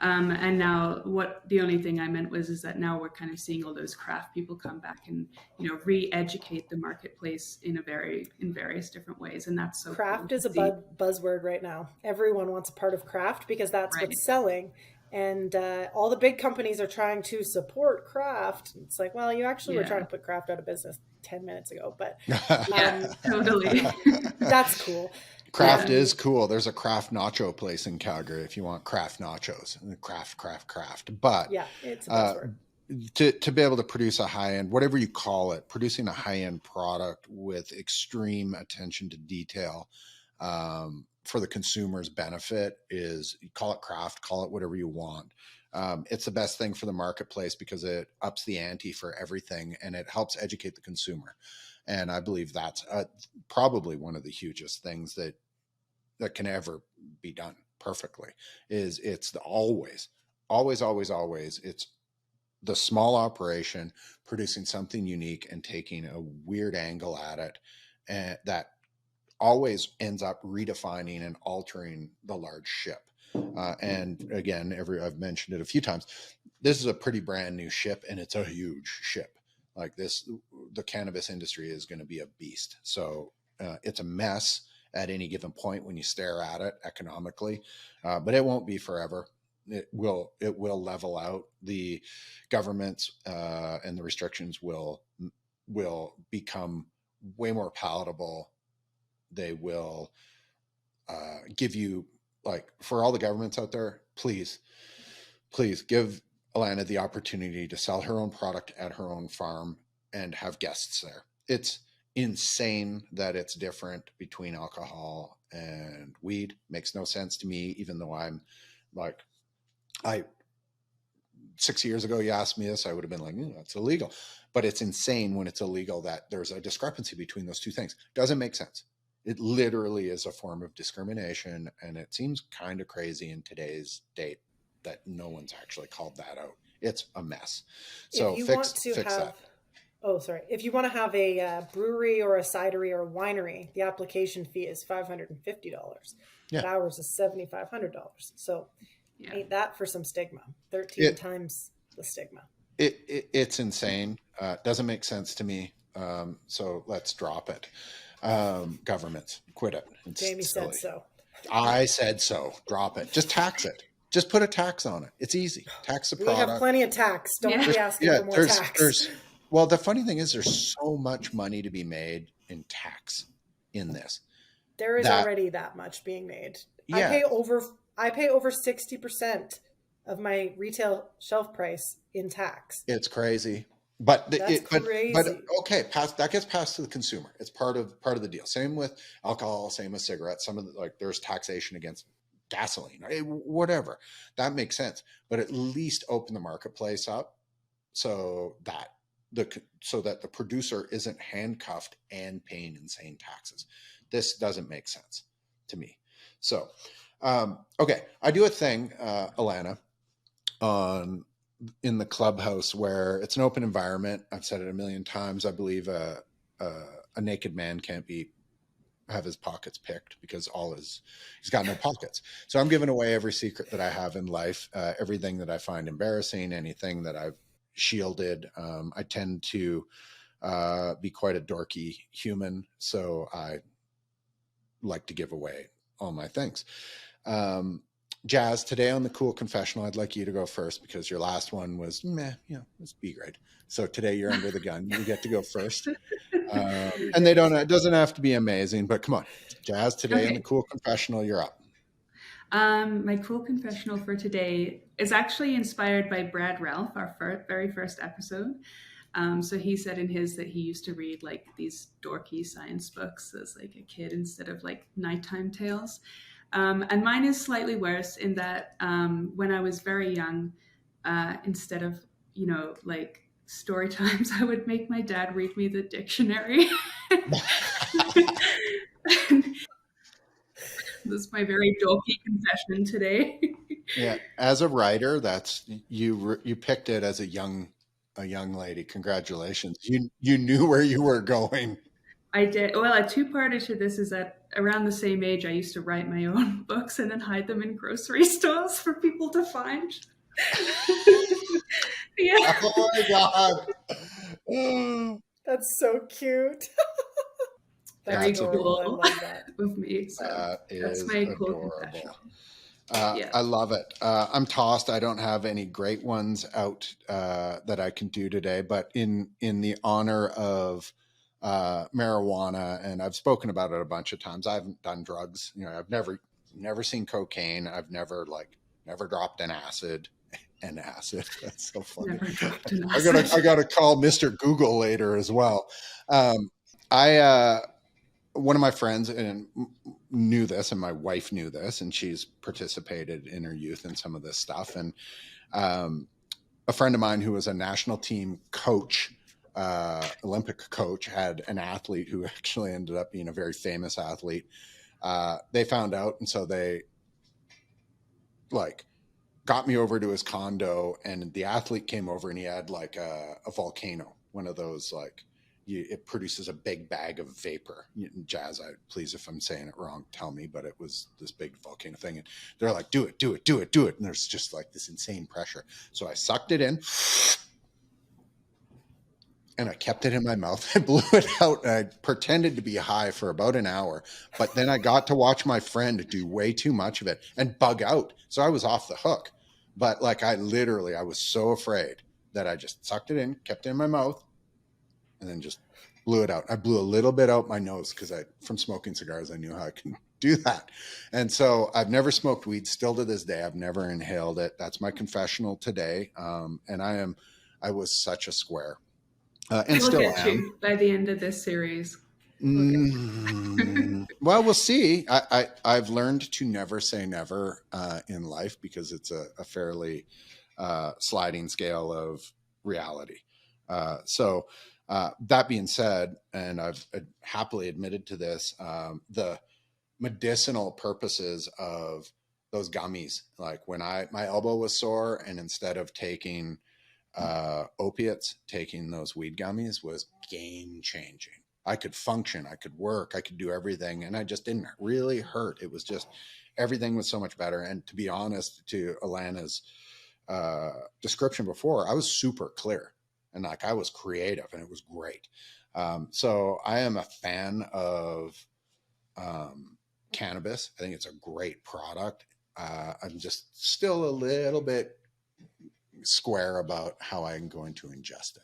And now the only thing I meant is that now we're kind of seeing all those craft people come back and re-educate the marketplace in various different ways. And that's so craft cool is a buzzword right now. Everyone wants a part of craft because that's right. What's selling. And all the big companies are trying to support craft. It's well, you actually were trying to put craft out of business 10 minutes ago, but totally. That's cool. Craft is cool. There's a craft nacho place in Calgary if you want craft nachos. Craft. But yeah, it's a buzzword. to be able to produce a high end, whatever you call it, producing a high end product with extreme attention to detail for the consumer's benefit is, call it craft, call it whatever you want. It's the best thing for the marketplace because it ups the ante for everything and it helps educate the consumer. And I believe that's probably one of the hugest things that can ever be done perfectly. Is it's always it's the small operation producing something unique and taking a weird angle at it, and that always ends up redefining and altering the large ship. And again, I've mentioned it a few times. This is a pretty brand new ship, and it's a huge ship. Like this, the cannabis industry is going to be a beast. So it's a mess at any given point when you stare at it economically, but it won't be forever. It will level out. The governments and the restrictions will become way more palatable. They will give you, like, for all the governments out there, please give Alannah the opportunity to sell her own product at her own farm and have guests there. It's insane that it's different between alcohol and weed. Makes no sense to me, even though I'm like, 6 years ago, you asked me this, I would have been like, that's illegal. But it's insane when it's illegal that there's a discrepancy between those two things. Doesn't make sense. It literally is a form of discrimination. And it seems kind of crazy in today's date that no one's actually called that out. It's a mess. So fix that. Oh, sorry. If you want to have a brewery or a cidery or a winery, the application fee is $550. Yeah. But ours is $7,500. So ain't that for some stigma? 13 times the stigma. It's insane. Doesn't make sense to me. So let's drop it. Governments, quit it. It's Jamie silly. said so. I said so. Drop it. Just tax it. Just put a tax on it. It's easy. Tax the product. We have plenty of tax. Don't be asking for more tax. Well, the funny thing is there's so much money to be made in tax in this. There is already that much being made. Yeah. I pay over 60% of my retail shelf price in tax. It's crazy. But crazy. But okay, that gets passed to the consumer. It's part of the deal. Same with alcohol, same with cigarettes. Some of there's taxation against gasoline, whatever. That makes sense. But at least open the marketplace up so that the producer isn't handcuffed and paying insane taxes. This doesn't make sense to me. So, okay, I do a thing, Alannah, in the clubhouse where it's an open environment. I've said it a million times. I believe a naked man can't have his pockets picked because he's got no pockets. So I'm giving away every secret that I have in life, everything that I find embarrassing, anything that I've shielded. I tend to be quite a dorky human, so I like to give away all my things. Jazz, today on the Cool Confessional, I'd like you to go first because your last one was it's B grade. So today you're under the gun. You get to go first. And it doesn't have to be amazing, but come on, Jazz, today on the Cool Confessional, you're up. My Cool Confessional for today is actually inspired by Brad Ralph, our very first episode. So he said in his that he used to read like these dorky science books as like a kid instead of like nighttime tales. And mine is slightly worse in that when I was very young, instead of, like story times, I would make my dad read me the dictionary. This is my very dorky confession today. Yeah, as a writer, that's you picked it as a young lady. Congratulations. You knew where you were going. I did. Well, a two-parter to this is that around the same age, I used to write my own books and then hide them in grocery stores for people to find. Yeah. Oh my God. That's so cute. Very cool. I love that. With me. So that's my cool confessional. I love it. I'm tossed. I don't have any great ones out that I can do today, but in the honor of marijuana, and I've spoken about it a bunch of times. I haven't done drugs. I've never seen cocaine. I've never dropped an acid. and acid. That's so funny. Never dropped an I acid. gotta call Mr. Google later as well. I one of my friends and knew this, and my wife knew this, and she's participated in her youth in some of this stuff. And a friend of mine who was a national team coach, Olympic coach, had an athlete who actually ended up being a very famous athlete. They found out, and so they like got me over to his condo, and the athlete came over, and he had like a volcano, one of those like it produces a big bag of vapor. Jazz, please, if I'm saying it wrong, tell me, but it was this big volcano thing. And they're like, do it, do it, do it, do it. And there's just like this insane pressure. So I sucked it in and I kept it in my mouth. I blew it out and I pretended to be high for about an hour. But then I got to watch my friend do way too much of it and bug out. So I was off the hook. But like I was so afraid that I just sucked it in, kept it in my mouth, and then just blew it out. I blew a little bit out my nose because from smoking cigars, I knew how I can do that. And so I've never smoked weed. Still to this day, I've never inhaled it. That's my confessional today. And I was such a square, and We'll still get am. you by the end of this series. Well, we'll see. I've learned to never say never in life because it's a fairly sliding scale of reality. So that being said, and I've happily admitted to this, the medicinal purposes of those gummies, like when my elbow was sore and instead of taking opiates, taking those weed gummies was game changing. I could function, I could work, I could do everything. And I just didn't really hurt. It was just, everything was so much better. And to be honest, to Alannah's description before, I was super clear and like I was creative and it was great. So I am a fan of cannabis. I think it's a great product. I'm just still a little bit square about how I'm going to ingest it.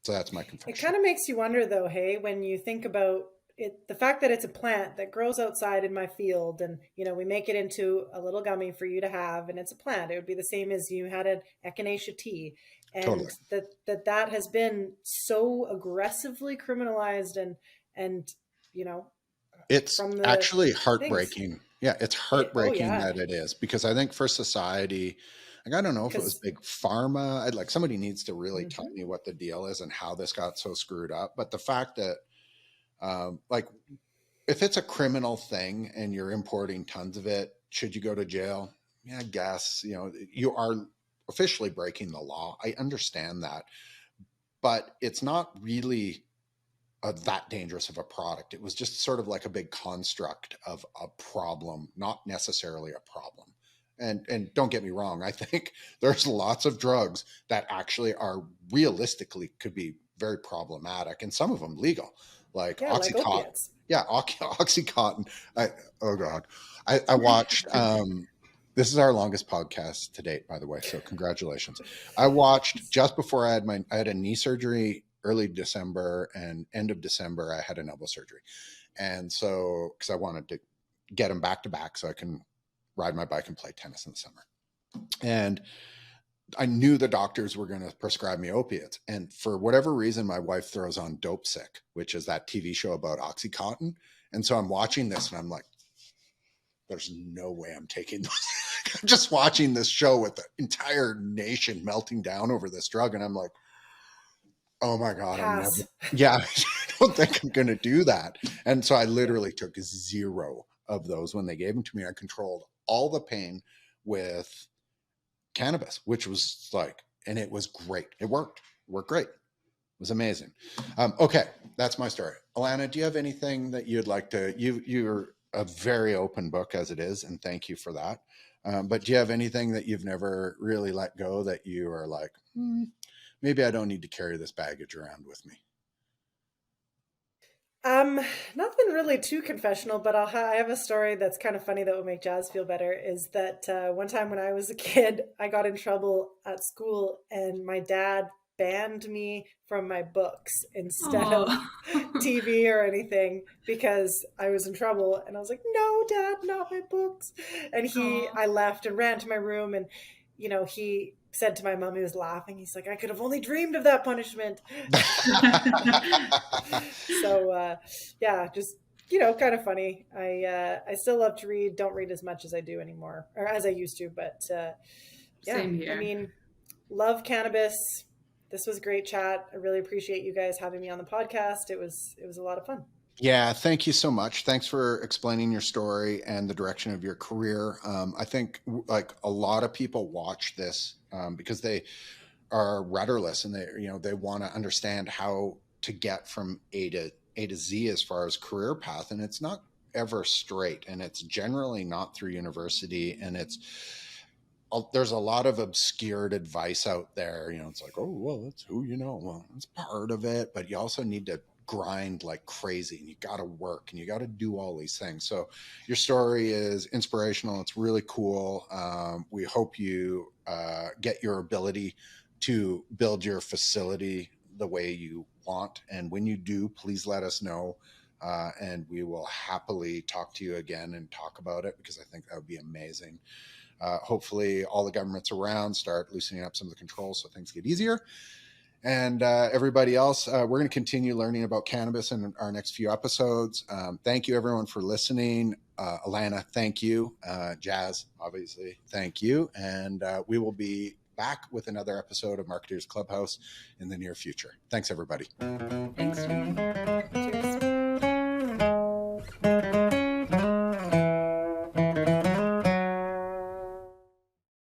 So that's my confession. It kind of makes you wonder though, hey, when you think about it, the fact that it's a plant that grows outside in my field and, we make it into a little gummy for you to have, and it's a plant. It would be the same as you had an echinacea tea. And Totally. that has been so aggressively criminalized and it's actually heartbreaking. things. Yeah, it's heartbreaking that it is, because I think for society, like, I don't know if it was big pharma. Like somebody needs to really tell me what the deal is and how this got so screwed up. But the fact that like if it's a criminal thing and you're importing tons of it, should you go to jail? Yeah, I guess, you are officially breaking the law. I understand that, but it's not really that dangerous of a product. It was just sort of like a big construct of a problem, not necessarily a problem. And don't get me wrong, I think there's lots of drugs that actually are realistically could be very problematic, and some of them legal, like Oxycontin. Like Oxycontin. Oh God. I watched, this is our longest podcast to date, by the way, so congratulations. I watched just before I had a knee surgery early December, and end of December, I had an elbow surgery. And so, because I wanted to get them back to back so I can ride my bike and play tennis in the summer. And I knew the doctors were going to prescribe me opiates. And for whatever reason, my wife throws on Dope Sick, which is that TV show about Oxycontin. And so I'm watching this and I'm like, there's no way I'm taking those. I'm just watching this show with the entire nation melting down over this drug. And I'm like, oh my God, I don't think I'm going to do that. And so I literally took 0 of those when they gave them to me. I controlled all the pain with cannabis, which was like, and it was great. It worked great. It was amazing. Okay. That's my story. Alana, do you have anything that you'd like to, you're a very open book as it is, and thank you for that. But do you have anything that you've never really let go that you are like, maybe I don't need to carry this baggage around with me? Nothing really too confessional, but I have a story that's kind of funny that will make Jazz feel better. Is that one time when I was a kid, I got in trouble at school and my dad banned me from my books instead of TV or anything because I was in trouble. And I was like, no, Dad, not my books. And I left and ran to my room, and he said to my mom, he was laughing. He's like, I could have only dreamed of that punishment. So yeah, just, kind of funny. I still love to read. Don't read as much as I do anymore, or as I used to, but yeah, Same here. I mean, love cannabis. This was a great chat. I really appreciate you guys having me on the podcast. It was a lot of fun. Yeah, thank you so much. Thanks for explaining your story and the direction of your career. I think like a lot of people watch this because they are rudderless and they want to understand how to get from A to Z as far as career path, and it's not ever straight, and it's generally not through university, and there's a lot of obscured advice out there. It's like, oh, well, that's who well, that's part of it, but you also need to grind like crazy, and you got to work, and you got to do all these things. So your story is inspirational. It's really cool. We hope you get your ability to build your facility the way you want, and when you do, please let us know, and we will happily talk to you again and talk about it, because I think that would be amazing. Hopefully all the governments around start loosening up some of the controls so things get easier. And everybody else, we're going to continue learning about cannabis in our next few episodes. Thank you, everyone, for listening. Alana, thank you. Jazz, obviously, thank you. And we will be back with another episode of Marketeers Clubhouse in the near future. Thanks, everybody. Thanks, Jamie. Cheers.